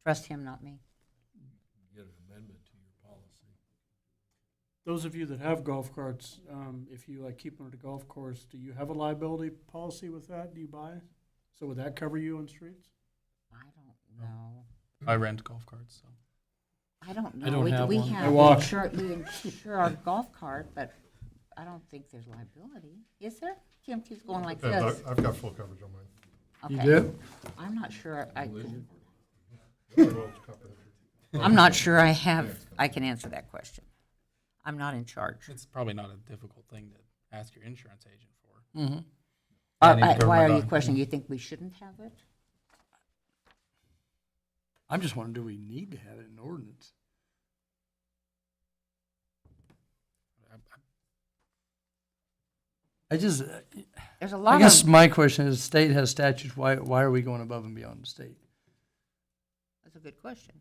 Trust him, not me. Get an amendment to your policy. Those of you that have golf carts, if you like keep them at a golf course, do you have a liability policy with that? Do you buy it? So would that cover you on streets? I don't know. I rent golf carts, so. I don't know. I don't have We one. have I walk. we insure our golf cart, but I don't think there's liability. Is there? Kim keeps going like this. I've got full coverage on mine. Okay. You do? I'm not sure I can, Well, it's covered. I'm not sure I can answer that question. I'm not in charge. It's probably not a difficult thing to ask your insurance agent for. Mm-hmm. I need to cover Why my are you dog. questioning? You think we shouldn't have it? I'm just wondering, do we need to have it in ordinance? I just, There's a I lot guess of, my question is, state has statutes, why are we going above and beyond the state? that's a good question.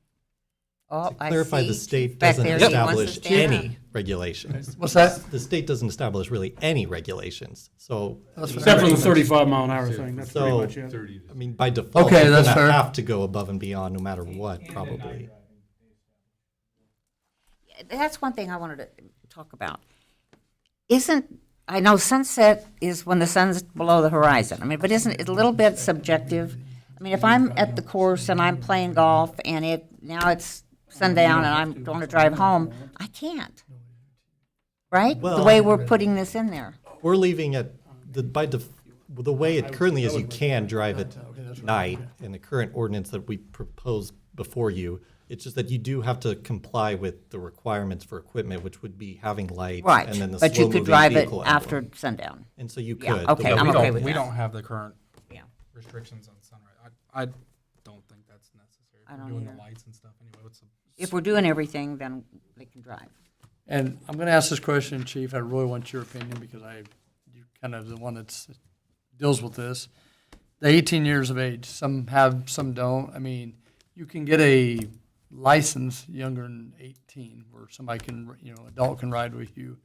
Oh, I Clarify, the see. state Back doesn't there, he wants to establish stand any up. regulations. What's that? The state doesn't establish really any regulations. So, That's fair. Except for the 35-mile-an-hour thing, that's pretty So- much it. I mean, by default, Okay, you're that's gonna fair. have to go above and beyond no matter what, probably. That's one thing I wanted to talk about. I know sunset is when the sun's below the horizon. I mean, but isn't it a little bit subjective? I mean, if I'm at the course and I'm playing golf and now it's sundown and I'm going to drive home, I can't. Right? The Well- way we're putting this in there. We're leaving it, the way it currently is, you can drive at night in the current ordinance that we propose before you. It's just that you do have to comply with the requirements for equipment, which would be having lights Right. and then the But you slow-moving could drive it vehicle emblem. after sundown. And so you Yeah, could. okay, The I'm way- okay with We that. don't have the current Yeah. restrictions on sunrise. I don't think that's necessary. I If don't we're doing either. the lights and stuff anyway. If we're doing everything, then they can drive. And I'm gonna ask this question, Chief, I really want your opinion, because you're kind of the one that deals with this. The 18 years of age, some have, some don't. I mean, you can get a license younger than 18, where somebody can, adult can ride with you.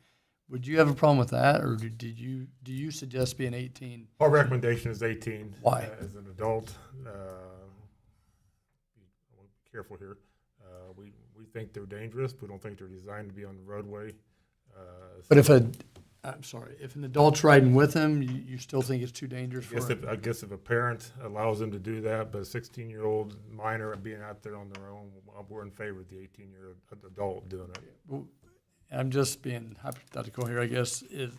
Would you have a problem with that, or do you suggest being 18? Our recommendation is 18. Why? As an adult, I want to be careful here. We think they're dangerous. We don't think they're designed to be on the roadway. But if if an adult's riding with them, you still think it's too dangerous for him? I guess if a parent allows them to do that, but a 16-year-old minor being out there on their own, we're in favor of the 18-year adult doing it. Well, I'm just being hypothetical here, I guess. Is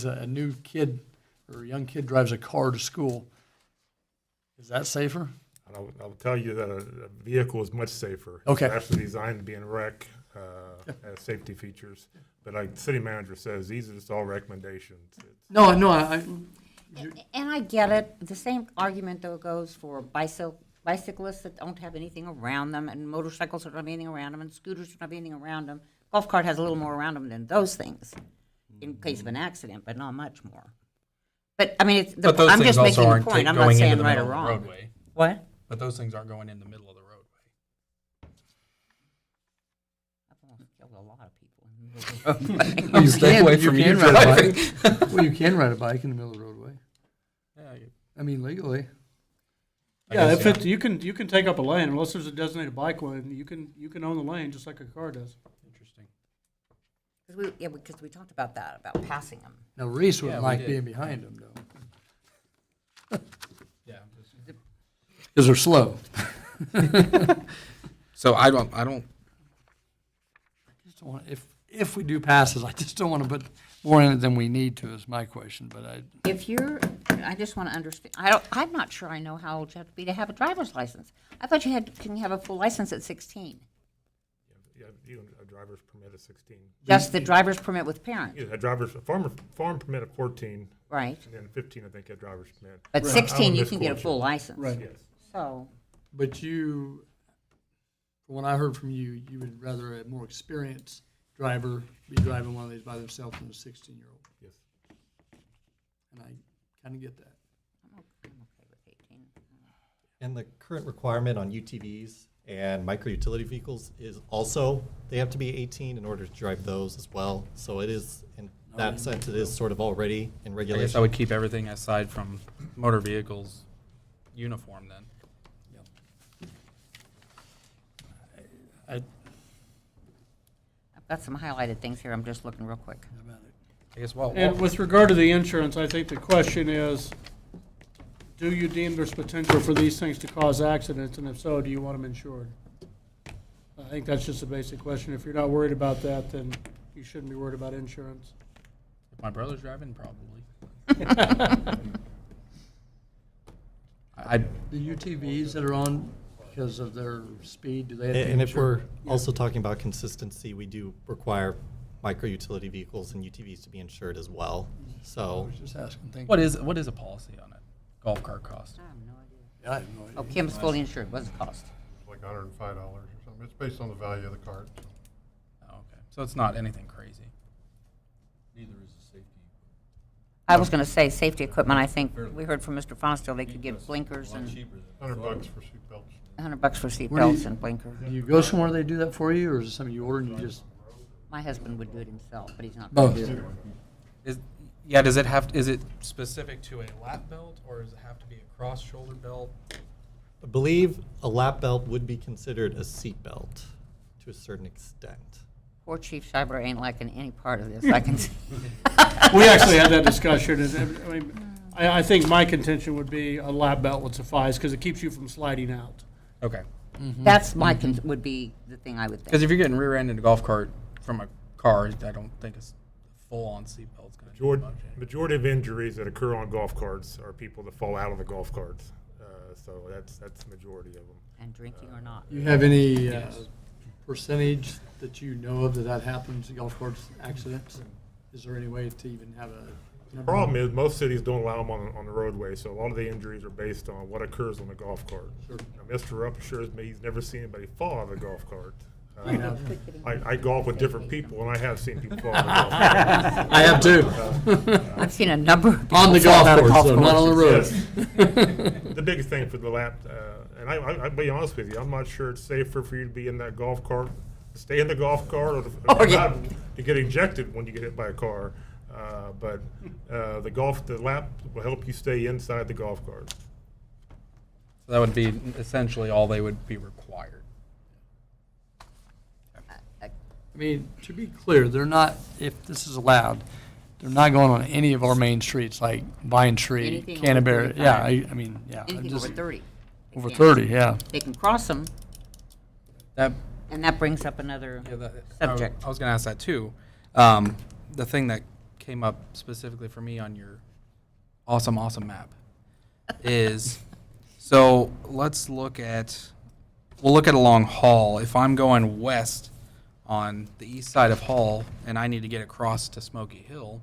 a new kid or a young kid drives a car to school, is that safer? And I will tell you that a vehicle is much safer. Okay. It's actually designed to be in a wreck, has safety features. But like the city manager says, these are just all recommendations. No, And I get it. The same argument, though, goes for bicyclists that don't have anything around them, and motorcycles that don't have anything around them, and scooters that don't have anything around them. Golf cart has a little more around them than those things, in case of an accident, but not much more. But, I mean, But those I'm things just also making a aren't point. I'm not going into saying the right or middle of the wrong. roadway. What? But those things aren't going in the middle of the roadway. I've almost killed a lot of people in the middle of the roadway. Well, you Stay can, away you from can you ride a driving. bike. Well, you can ride a bike in the middle of the roadway. Yeah, I mean, legally. Yeah, if it, you can take up a lane, unless there's a designated bike lane, you can own the lane just like a car does. interesting. Because we talked about that, about passing them. Now, Reese wouldn't we like did. being behind them, though, Yeah. because they're slow. So I don't. Just don't want, if we do pass this, I just don't want to put more in it than we need to, is my question, but I just want to understand, I'm not sure I know how old you have to be to have a driver's license. I thought can have a full license at 16. Yeah, a driver's permit of 16. Just the driver's permit with parent, Yeah, a farm permit of 14, right? and then 15, I think, a driver's permit. But Right. 16, I you would can get a misquote full you. license. Right. Yes. So, But from what I heard from you, you would rather a more experienced driver be driving one of these by themselves than a 16-year-old. Yes. And I kind of get that. I'm okay with 18. And the current requirement on UTVs and micro-utility vehicles is also, they have to be 18 in order to drive those as well. So it is, in that sense, it is sort of already in I regulation. guess I would keep everything aside from motor vehicles uniform then. I, I've got some highlighted things here, I'm just looking real quick. I guess what, And with regard to the insurance, I think the question is, do you deem there's potential for these things to cause accidents, and if so, do you want them insured? I think that's just a basic question. If you're not worried about that, then you shouldn't be worried about insurance. if my brother's driving, probably. I, the UTVs that are on because of their speed, do they have to be And if we're insured? also talking about consistency, we do require micro-utility vehicles and UTVs to be insured as well. I So was just asking. Thank what you. is a policy on it? Golf cart cost? I have no idea. Yeah, I have no idea. Oh, Kim's fully insured, what's it cost? Like $105 or something. It's based on the value of the cart. Oh, okay. So it's not anything crazy. Neither is the safety. I was gonna say, safety equipment, I think, we heard from Mr. Fonstill, they could get blinkers A lot and cheaper than. $100 for seatbelts. $100 for Where do seatbelts you- and blinkers. Do you go somewhere they do that for you, or is it something you order and you just? My husband would do it himself, but he's not. Both. Does it have, is it specific to a lap belt or does it have to be a cross shoulder belt? I believe a lap belt would be considered a seat belt to a certain extent. Poor Chief Schreiber ain't liking any part of this, I can see. We actually had that discussion, and I mean, I think my contention would be a lap belt would suffice, because it keeps you from sliding out. Okay. That's my, would be the thing I would Because think. if you're getting rear-ended in a golf cart from a car, I don't think a full-on seatbelt's going to do Majority, much. majority of injuries that occur on golf carts are people that fall out of the golf carts. So that's the majority of them. And drinking or not. You have any percentage that you know of that happens in golf course accidents? Is there any way to even have a The number? problem is, most cities don't allow them on the roadway, so a lot of the injuries are based on what occurs on the golf cart. Sure. Now, Mr. Rupp assures me he's never seen anybody fall out of a golf cart. I have. I golf with different people, and I have seen people fall out of the golf cart. I have too. I've seen a number of people On the fall golf out of course, though, not on the road. Yes. The biggest thing for the lap, and I'll be honest with you, I'm not sure it's safer for you to be in that golf cart, to stay in the golf cart, or Oh, yeah. not to get ejected when you get hit by a car. But the lap will help you stay inside the golf cart. So that would be essentially all they would be required. I mean, to be clear, they're not, if this is allowed, they're not going on any of our main streets, like Vine Street, Anything over Canterbury. 35. Yeah, I mean, yeah. I'm Anything just- over 30. they Over can't. 30, yeah. They can cross them, That, and that brings up another yeah, that, subject. I was going to ask that too. The thing that came up specifically for me on your awesome map is, so let's look at, we'll look at along Hall. If I'm going west on the east side of Hall and I need to get across to Smoky Hill,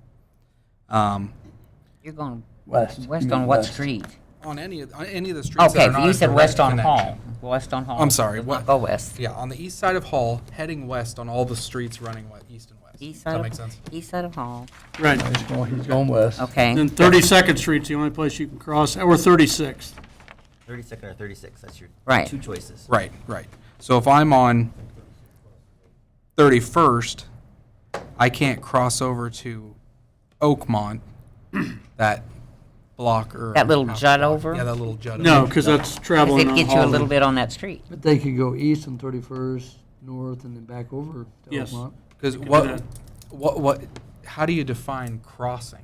You're going West. west You on mean what west. street? on any of the streets that Okay, are not you a said direct west on Hall. connection. West on Hall. I'm sorry, Does what- not go west. Yeah, on the east side of Hall, heading west on all the streets running east and west. East Does side that of, make sense? east side of Hall. Right. He's going west. Okay. Then 32nd Street's the only place you can cross, or 36th. 32nd or 36, that's your Right. two choices. Right. So if I'm on 31st, I can't cross over to Oakmont, that block or. That little half jut block. over? Yeah, that little jut. No, over. because that's Because traveling it'd on get you a Hall. little bit on that street. But they could go east on 31st, north, and then back over to Yes. Oakmont. Because do what, that. how do you define crossing?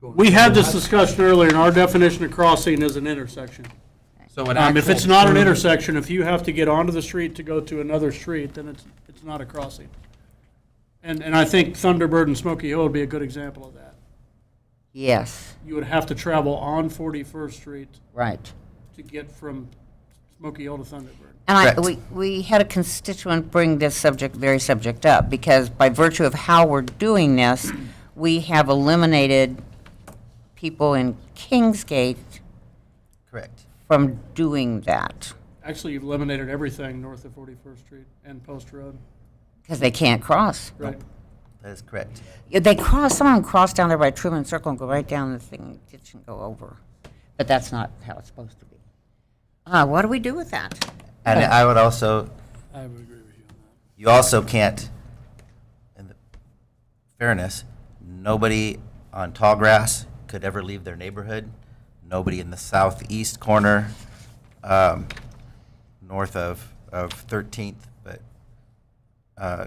We had this discussion earlier, and our definition of crossing is an intersection. So an If it's actual not an turn- intersection, if you have to get onto the street to go to another street, then it's not a crossing. And I think Thunderbird and Smoky Hill would be a good example of that. Yes, You would have to travel on 41st Street right. to get from Smoky Hill to Thunderbird. And Correct. we had a constituent bring this very subject up, because by virtue of how we're doing this, we have eliminated people in Kingsgate Correct. from doing that. Actually, you've eliminated everything north of 41st Street and Post Road. Because they can't cross. Right. That is correct. Yeah, they cross, some of them cross down there by Truman Circle and go right down the thing, ditch and go over. But that's not how it's supposed to be. What do we do with that? And I would also, I would agree with you on that. you also can't, in the fairness, nobody on Tallgrass could ever leave their neighborhood. Nobody in the southeast corner, north of 13th, but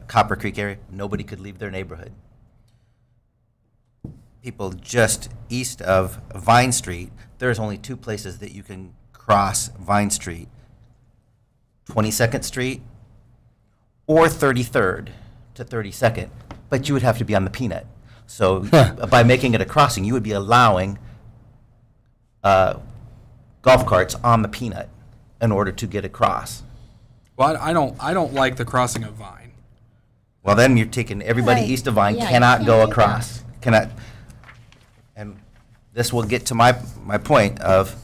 Copper Creek area, nobody could leave their neighborhood. People just east of Vine Street, there's only two places that you can cross Vine Street. 22nd Street or 33rd to 32nd, but you would have to be on the Peanut. So by making it a crossing, you would be allowing golf carts on the Peanut in order to get across. Well, I don't like the crossing of Vine. Well, then you're taking everybody Right. east of Vine Yeah, you cannot can't go do across. Cannot. And this will get to my point of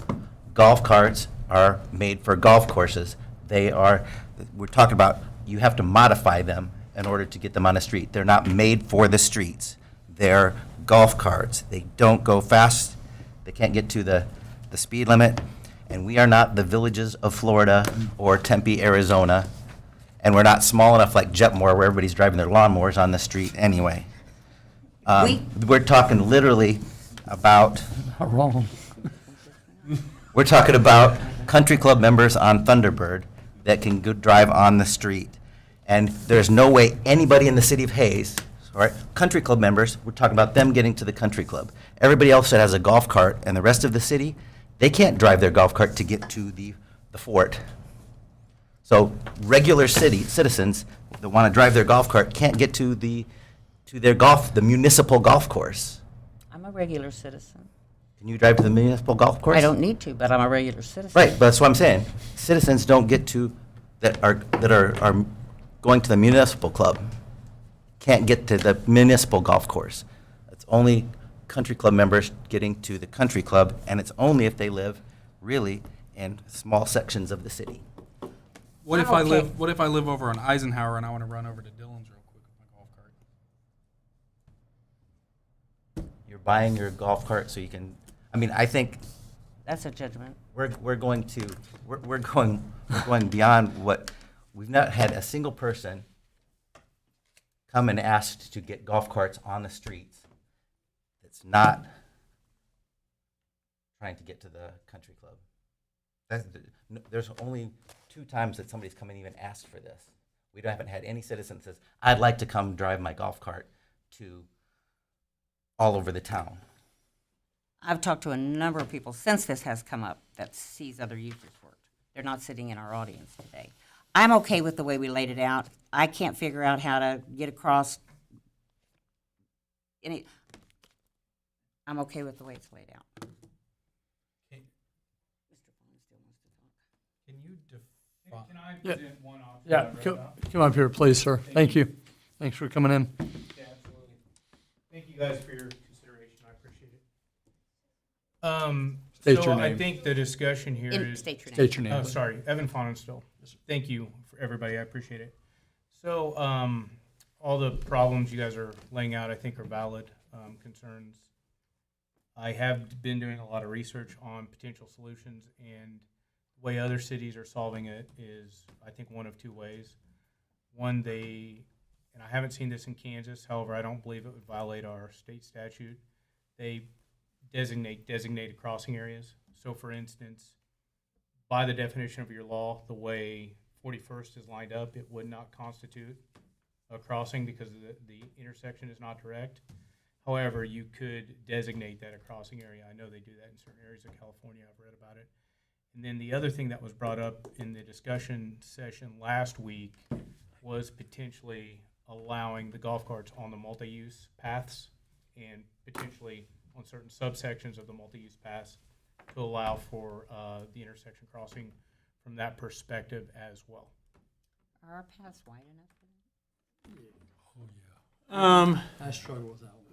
golf carts are made for golf courses. We're talking about, you have to modify them in order to get them on a street. They're not made for the streets. They're golf carts. They don't go fast. They can't get to the speed limit. And we are not the Villages of Florida or Tempe, Arizona. And we're not small enough like Jetmore where everybody's driving their lawnmowers on the street anyway. We're talking literally about, Not wrong. we're talking about country club members on Thunderbird that can go drive on the street. And there's no way anybody in the city of Hayes, all right, country club members, we're talking about them getting to the country club. Everybody else that has a golf cart and the rest of the city, they can't drive their golf cart to get to the fort. So regular citizens that want to drive their golf cart can't get to the municipal golf course. I'm a regular citizen. Can you drive to the municipal golf course? I don't need to, but I'm a regular citizen. Right, but that's what I'm saying. Citizens don't get to, that are going to the municipal club, can't get to the municipal golf course. It's only country club members getting to the country club, and it's only if they live really in small sections of the city. What if Okay. I live over on Eisenhower and I want to run over to Dillon's real quick with my golf cart? You're buying your golf cart so you can, I think That's a judgment. we're going beyond what, we've not had a single person come and ask to get golf carts on the streets that's not trying to get to the country club. There's only 2 times that somebody's come and even asked for this. We haven't had any citizen that says, I'd like to come drive my golf cart to all over the town. I've talked to a number of people since this has come up that sees other uses for it. They're not sitting in our audience today. I'm okay with the way we laid it out. I can't figure out how to get across I'm okay with the way it's laid out. Can you define? Can I Yeah. present one option? Yeah, that I come, wrote out? come up here, please, sir. Thank you. Thanks for coming in. Yeah, absolutely. Thank you guys for your consideration. I appreciate it. State So your I name. think the discussion here is. State your name. State your name. Oh, please. sorry, Evan Fonenstill. Thank you for everybody. I appreciate it. So, all the problems you guys are laying out, I think, are valid concerns. I have been doing a lot of research on potential solutions, and the way other cities are solving it is, I think, one of 2 ways. One, and I haven't seen this in Kansas, however, I don't believe it would violate our state statute. They designate designated crossing areas. So, for instance, by the definition of your law, the way 41st is lined up, it would not constitute a crossing because the intersection is not direct. However, you could designate that a crossing area. I know they do that in certain areas of California. I've read about it. And then the other thing that was brought up in the discussion session last week was potentially allowing the golf carts on the multi-use paths and potentially on certain subsections of the multi-use paths to allow for the intersection crossing from that perspective as well. Are our paths wide enough for that? I struggle with that one.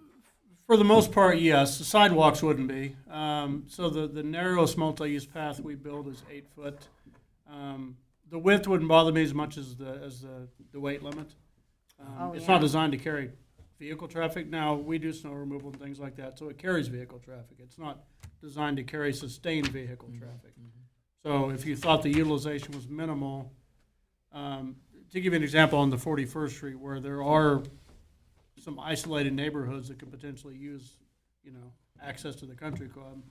For the most part, yes. The sidewalks wouldn't be. So the narrowest multi-use path we build is 8 foot. The width wouldn't bother me as much as the weight limit. yeah. It's not designed to carry vehicle traffic. Now, we do snow removal and things like that, so it carries vehicle traffic. It's not designed to carry sustained vehicle traffic. So if you thought the utilization was minimal, to give you an example, on the 41st Street, where there are some isolated neighborhoods that could potentially use, access to the country club,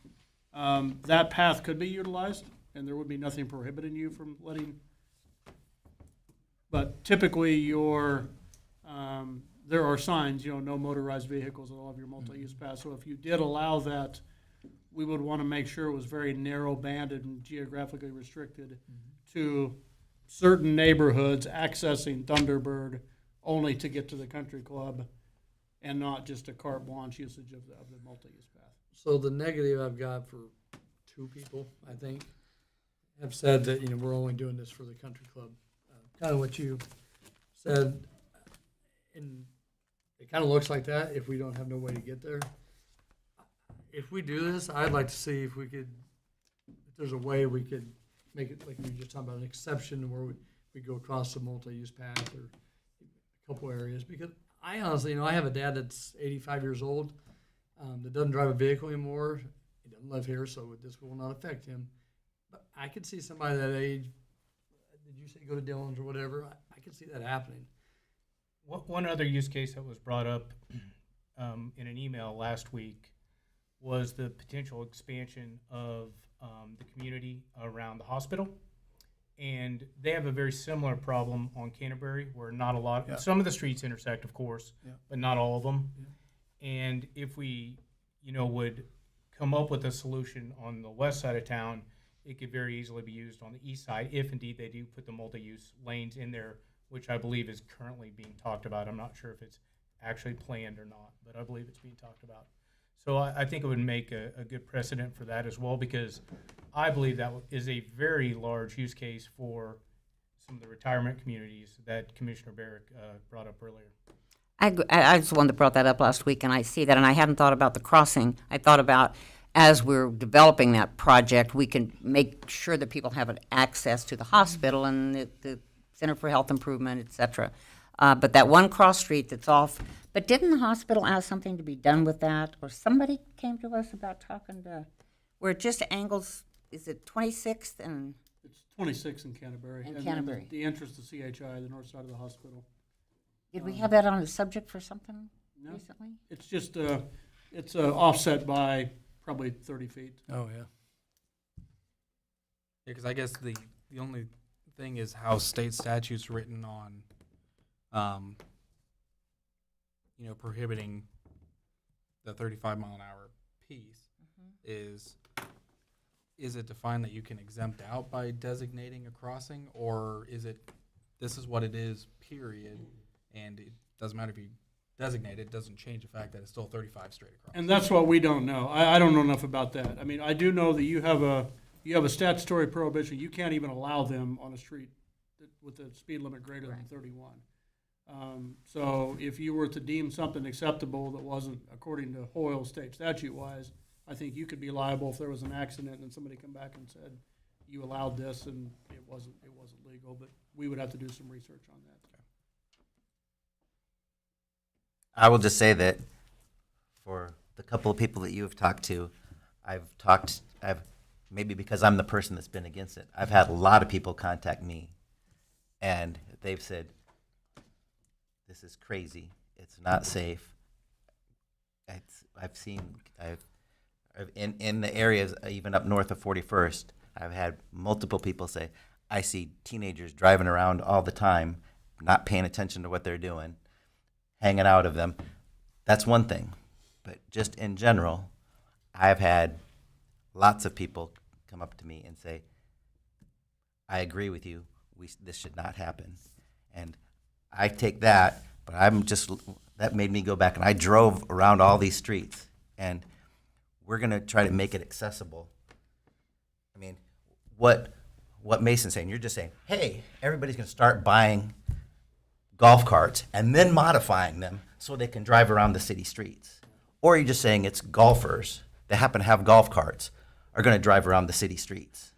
that path could be utilized, and there would be nothing prohibiting you from letting. But typically, there are signs, no motorized vehicles on all of your multi-use paths. So if you did allow that, we would want to make sure it was very narrow banded and geographically restricted to certain neighborhoods accessing Thunderbird only to get to the country club, and not just a carte blanche usage of the multi-use path. So the negative I've got for 2 people, I think, have said that, we're only doing this for the country club. Kind of what you said, and it kind of looks like that if we don't have no way to get there. If we do this, I'd like to see if there's a way we could make it, like we were just talking about, an exception where we go across the multi-use path or a couple areas. Because I honestly, I have a dad that's 85 years old, that doesn't drive a vehicle anymore. He doesn't live here, so this will not affect him. But I could see somebody that age, did you say go to Dillon's or whatever? I could see that happening. One other use case that was brought up in an email last week was the potential expansion of the community around the hospital. And they have a very similar problem on Canterbury where not a lot, some of the streets intersect, of course, but not all of them. And if we, would come up with a solution on the west side of town, it could very easily be used on the east side if indeed they do put the multi-use lanes in there, which I believe is currently being talked about. I'm not sure if it's actually planned or not, but I believe it's being talked about. So I think it would make a good precedent for that as well, because I believe that is a very large use case for some of the retirement communities that Commissioner Barrick brought up earlier. I was the one that brought that up last week, and I see that, and I hadn't thought about the crossing. I thought about, as we're developing that project, we can make sure that people have access to the hospital and the Center for Health Improvement, et cetera. But that one cross street that's off, but didn't the hospital ask something to be done with that? Or somebody came to us about talking to, where it just angles, is it 26th and? It's 26 in Canterbury. In and Canterbury. The entrance to CHI, the north side of the hospital. Did we have that on the subject for something recently? It's just, it's offset by probably 30 feet. Oh, yeah. Yeah, because I guess the only thing is how state statute's written on, prohibiting the 35-mile-an-hour piece. Is it defined that you can exempt out by designating a crossing, or is it this is what it is, period, and it doesn't matter if you designate it, doesn't change the fact that it's still 35 straight across? And that's what we don't know. I don't know enough about that. I mean, I do know that you have a statutory prohibition. You can't even allow them on a street with a speed limit greater than 31. So if you were to deem something acceptable that wasn't according to Hoyle state statute-wise, I think you could be liable if there was an accident and somebody come back and said you allowed this and it wasn't legal. But we would have to do some research on that. I will just say that for the couple of people that you have talked to, I've maybe because I'm the person that's been against it, I've had a lot of people contact me and they've said, this is crazy. It's not safe. I've seen in the areas, even up north of 41st, I've had multiple people say, I see teenagers driving around all the time, not paying attention to what they're doing, hanging out of them. That's one thing. But just in general, I've had lots of people come up to me and say, I agree with you. This should not happen. And I take that, but that made me go back and I drove around all these streets and we're going to try to make it accessible. I mean, what Mason's saying, you're just saying, hey, everybody's going to start buying golf carts and then modifying them so they can drive around the city streets. Or you're just saying it's golfers that happen to have golf carts are going to drive around the city streets.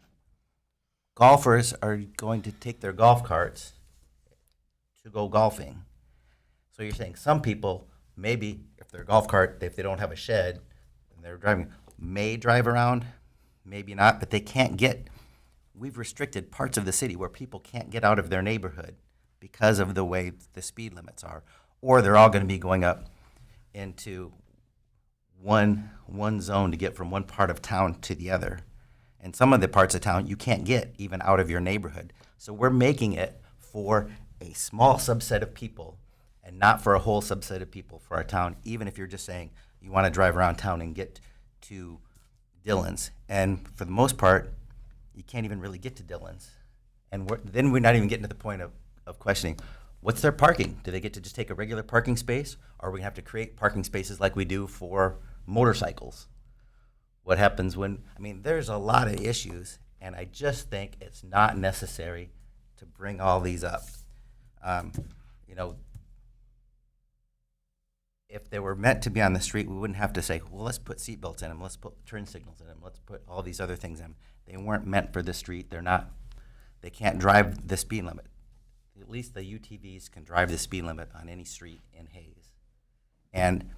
Golfers are going to take their golf carts to go golfing. So you're saying some people, maybe if they're a golf cart, if they don't have a shed and they're driving, may drive around, maybe not, but they can't get, we've restricted parts of the city where people can't get out of their neighborhood because of the way the speed limits are. Or they're all going to be going up into one zone to get from one part of town to the other. And some of the parts of town you can't get even out of your neighborhood. So we're making it for a small subset of people and not for a whole subset of people for our town, even if you're just saying you want to drive around town and get to Dillon's. And for the most part, you can't even really get to Dillon's. And then we're not even getting to the point of questioning, what's their parking? Do they get to just take a regular parking space? Or are we going to have to create parking spaces like we do for motorcycles? What happens when, I mean, there's a lot of issues, and I just think it's not necessary to bring all these up. You know, if they were meant to be on the street, we wouldn't have to say, well, let's put seatbelts in them, let's put turn signals in them, let's put all these other things in them. They weren't meant for the street. They can't drive the speed limit. At least the UTVs can drive the speed limit on any street in Hayes. And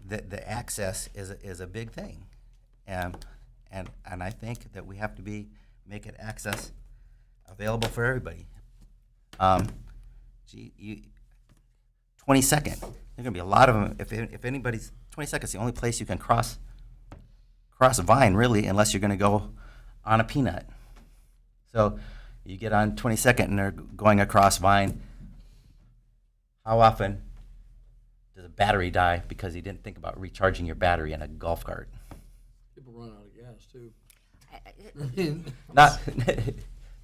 the access is a big thing. And I think that we have to make it access available for everybody. 22nd, there's gonna be a lot of them. If anybody's, 22nd is the only place you can cross Vine, really, unless you're gonna go on a peanut. So you get on 22nd and they're going across Vine. How often does a battery die because you didn't think about recharging your battery in a golf cart? People run out of gas, too.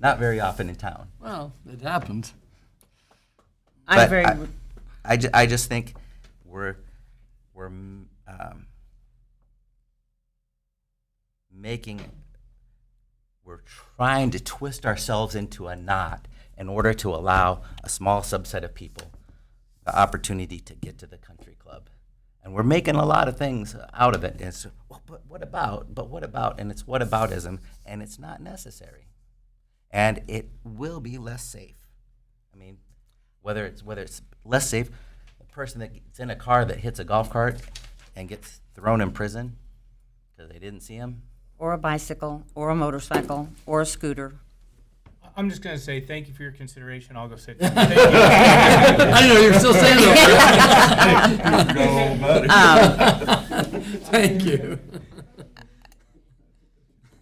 Not very often in town. Well, it happens. I'm I just think we're trying to twist ourselves into a knot in order to allow a small subset of people the opportunity to get to the country club. And we're making a lot of things out of it. And it's, well, but what about, and it's whataboutism, and it's not necessary. And it will be less safe. I mean, whether it's less safe, the person that's in a car that hits a golf cart and gets thrown in prison because they didn't see him. Or a bicycle, or a motorcycle, or a scooter. I'm just going to say thank you for your consideration. I'll go sit. I didn't know you were still saying that. Thank you.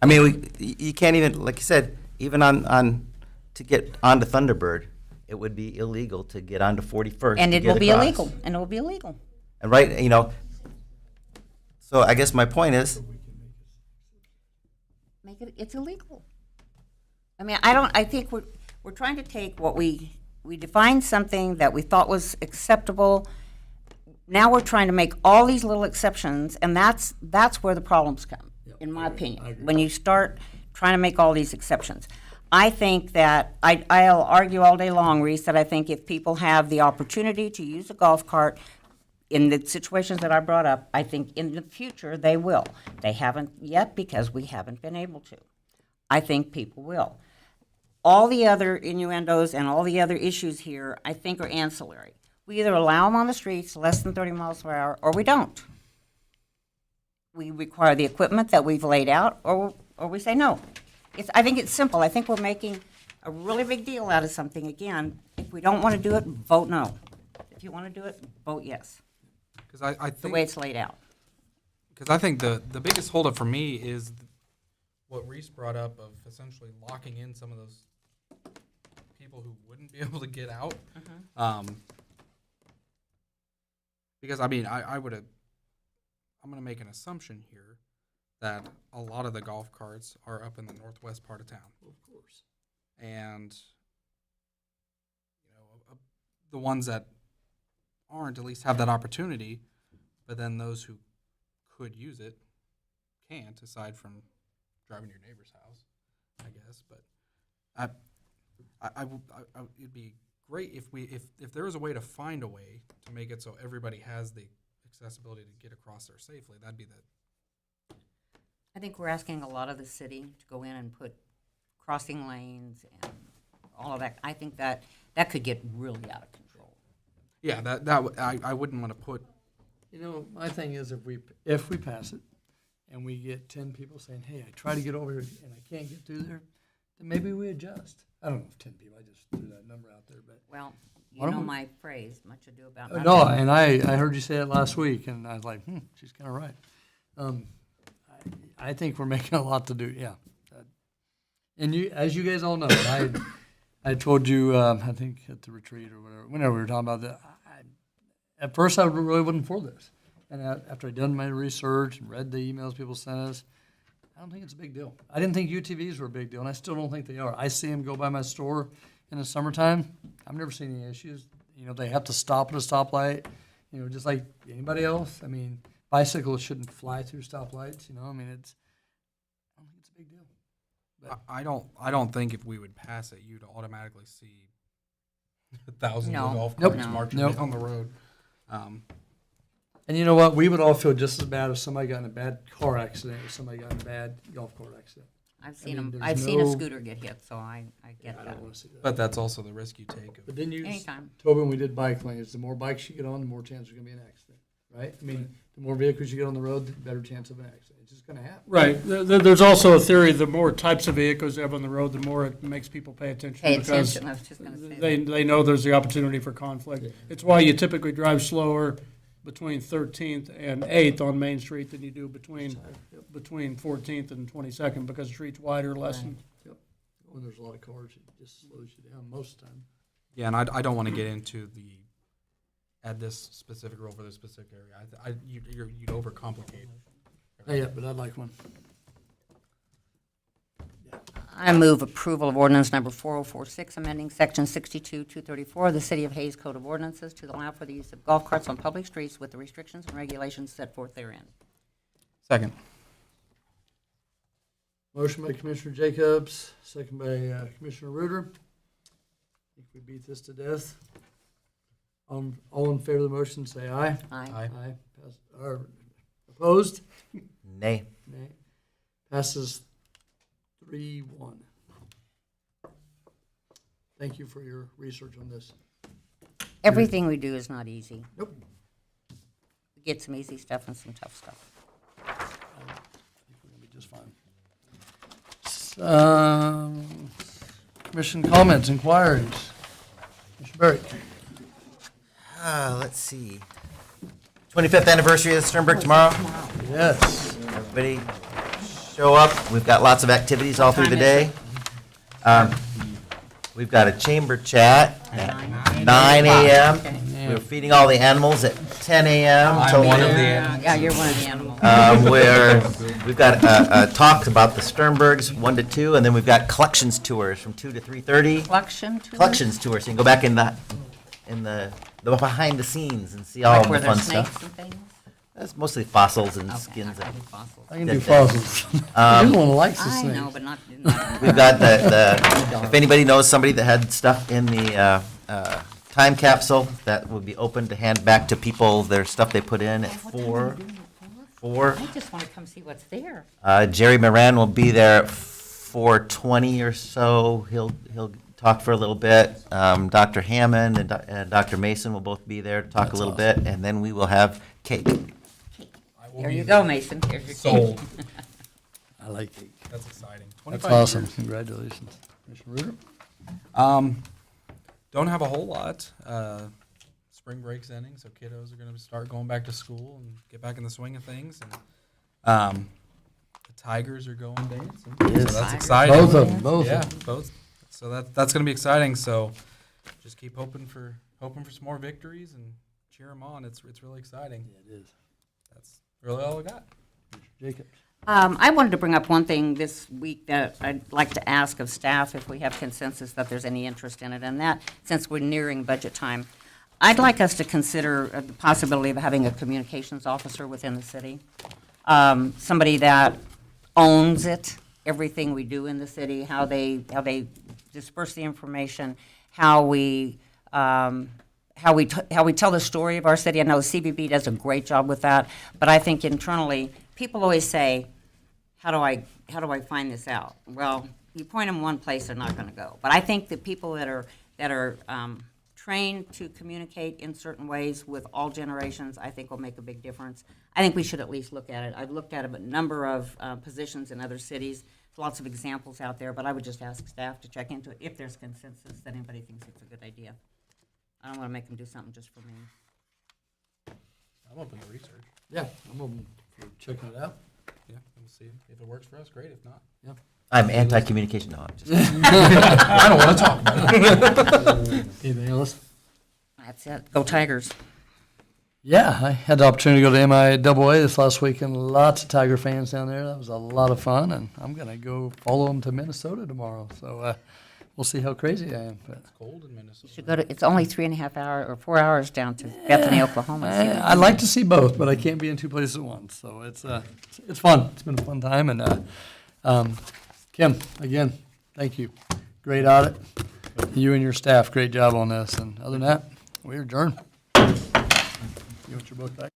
I mean, you can't even, like you said, even on to get onto Thunderbird, it would be illegal to get onto 41st. And to it get will be across. illegal, and it will be illegal. And right, you know, so I guess my point is, It's illegal. I mean, I think we're trying to take what we defined something that we thought was acceptable. Now we're trying to make all these little exceptions, and that's where the problems come, in my opinion. When you start trying to make all these exceptions. I think that, I'll argue all day long, Reese, that I think if people have the opportunity to use a golf cart in the situations that I brought up, I think in the future they will. They haven't yet because we haven't been able to. I think people will. All the other innuendos and all the other issues here, I think, are ancillary. We either allow them on the streets less than 30 miles per hour, or we don't. We require the equipment that we've laid out, or we say no. I think it's simple. I think we're making a really big deal out of something. Again, if we don't want to do it, vote no. If you want to do it, vote yes. Because I think The way it's laid out. Because I think the biggest holdup for me is what Reese brought up of essentially locking in some of those people who wouldn't be able to get out. Because I mean, I'm going to make an assumption here that a lot of the golf carts are up in the northwest part of town. Of course. And the ones that aren't at least have that opportunity, but then those who could use it can't, aside from driving to your neighbor's house, I guess. But it'd be great if there was a way to find a way to make it so everybody has the accessibility to get across there safely. That'd be the. I think we're asking a lot of the city to go in and put crossing lanes and all of that, I think that could get really out of control. Yeah, I wouldn't want to put. You know, my thing is if we pass it and we get 10 people saying, hey, I try to get over here and I can't get through there, then maybe we adjust. I don't know if 10 people, I just threw that number out there, but. Well, you Why don't know we- my phrase, much ado about nothing. No, and I heard you say it last week and I was like, she's kind of right. I think we're making a lot to do, yeah. And you, as you guys all know, I told you, I think at the retreat or whatever, whenever we were talking about that, at first I really wasn't for this. And after I'd done my research and read the emails people sent us, I don't think it's a big deal. I didn't think UTVs were a big deal, and I still don't think they are. I see them go by my store in the summertime. I've never seen any issues. You know, they have to stop at a stoplight, you know, just like anybody else. I mean, bicycles shouldn't fly through stoplights, you know. I mean, I don't think it's a big deal. I don't think if we would pass it, you'd automatically see thousands No. of golf Nope. carts marching Nope. down the road. And you know what? We would all feel just as bad if somebody got in a bad car accident or somebody got in a bad golf cart accident. I've seen mean, them. there's I've seen a no- scooter get hit, so I get I that. don't want to see that. But that's also the risk you take. But then you, Anytime. Tobin, when we did bike lanes, the more bikes you get on, the more chance there's going to be an accident, right? I mean, the more vehicles you get on the road, the better chance of an accident. It's just going to happen. Right. There's also a theory, the more types of vehicles you have on the road, the more it makes people pay attention. Pay because attention, I was just gonna say They know there's the opportunity for conflict. It's why you typically drive slower between 13th and 8th on Main Street than you do between 14th and 22nd, because the street's wider, less. Yep. When there's a lot of cars, it just slows you down most of the time. Yeah, and I don't want to get into the add this specific rule for this specific area. You'd overcomplicate. Hey, yeah, but I'd like one. I move approval of ordinance number 4046, amending section 62-234 of the City of Hayes Code of Ordinances to allow for the use of golf carts on public streets with the restrictions and regulations set forth therein. Second. Motion by Commissioner Jacobs, second by Commissioner Reuter. I think we beat this to death. All in favor of the motion, say aye. Aye. Aye. Opposed? Nay. Nay. Passes 3-1. Thank you for your research on this. Everything we do is not easy. Nope. We get some easy stuff and some tough stuff. I think we're gonna be just fine. Commission comments, inquiries. Commissioner Berry. Let's see. 25th anniversary of the Sternberg tomorrow. Yes. Everybody show up. We've got lots of activities all through the day. We've got a chamber chat at 9 a.m. We're feeding all the animals at 10 a.m. I'm one of the animals. Yeah, you're one of the animals. Where we've got a talk about the Sternbergs 1 to 2, and then we've got collections tours from 2 to 3:30. Collections tours. So you can go back in the behind the scenes and see all Like the where fun there's snakes stuff. and things? That's mostly fossils and Okay, skins. I can do fossils. I can do fossils. You're the one who likes this I thing. know, but not. We've got if anybody knows somebody that had stuff in the time capsule that would be open to hand back to people, their stuff they put in at What time are 4. you doing it for? 4. I just want to come see what's there. Jerry Moran will be there at 4:20 or so. He'll talk for a little bit. Dr. Hammond and Dr. Mason will both be there to talk a little bit, and then we will have cake. There you go, Mason. Here's your Sold. cake. I like cake. That's exciting. That's 25 awesome. years. Congratulations. Commissioner Reuter? Don't have a whole lot. Spring break's ending, so kiddos are going to start going back to school and get back in the swing of things. And the Tigers are going dancing, Yes. so that's exciting. Both of them, both yeah, of them. both. So that's going to be exciting. So just keep hoping for some more victories and cheer them on. It's really exciting. Yeah, it is. That's really all I got. Jacob? I wanted to bring up one thing this week that I'd like to ask of staff if we have consensus that there's any interest in it, and that, since we're nearing budget time, I'd like us to consider the possibility of having a communications officer within the city. Somebody that owns it, everything we do in the city, how they disperse the information, how we tell the story of our city. I know CBB does a great job with that, but I think internally, people always say, how do I find this out? Well, you point them one place, they're not going to go. But I think the people that are trained to communicate in certain ways with all generations, I think will make a big difference. I think we should at least look at it. I've looked at a number of positions in other cities. There's lots of examples out there, but I would just ask staff to check into it if there's consensus that anybody thinks it's a good idea. I don't want to make them do something just for me. I'm open to research. Yeah, I'm open for checking it out. Yeah, we'll see. If it works for us, great. If not, Yeah. I'm anti-communication. No, I'm just I don't want to talk about it. Anything else? That's it. Go Tigers. Yeah, I had the opportunity to go to MIAA this last weekend. Lots of Tiger fans down there. That was a lot of fun, and I'm going to go follow them to Minnesota tomorrow. So we'll see how crazy I am. But It's cold in Minnesota. You should go to. It's only 3.5 hours or 4 hours down to Bethany, Oklahoma. I'd like to see both, but I can't be in two places at once. So it's fun. It's been a fun time. And Kim, again, thank you. Great audit. You and your staff, great job on this. And other than that, we adjourn. You want your book back?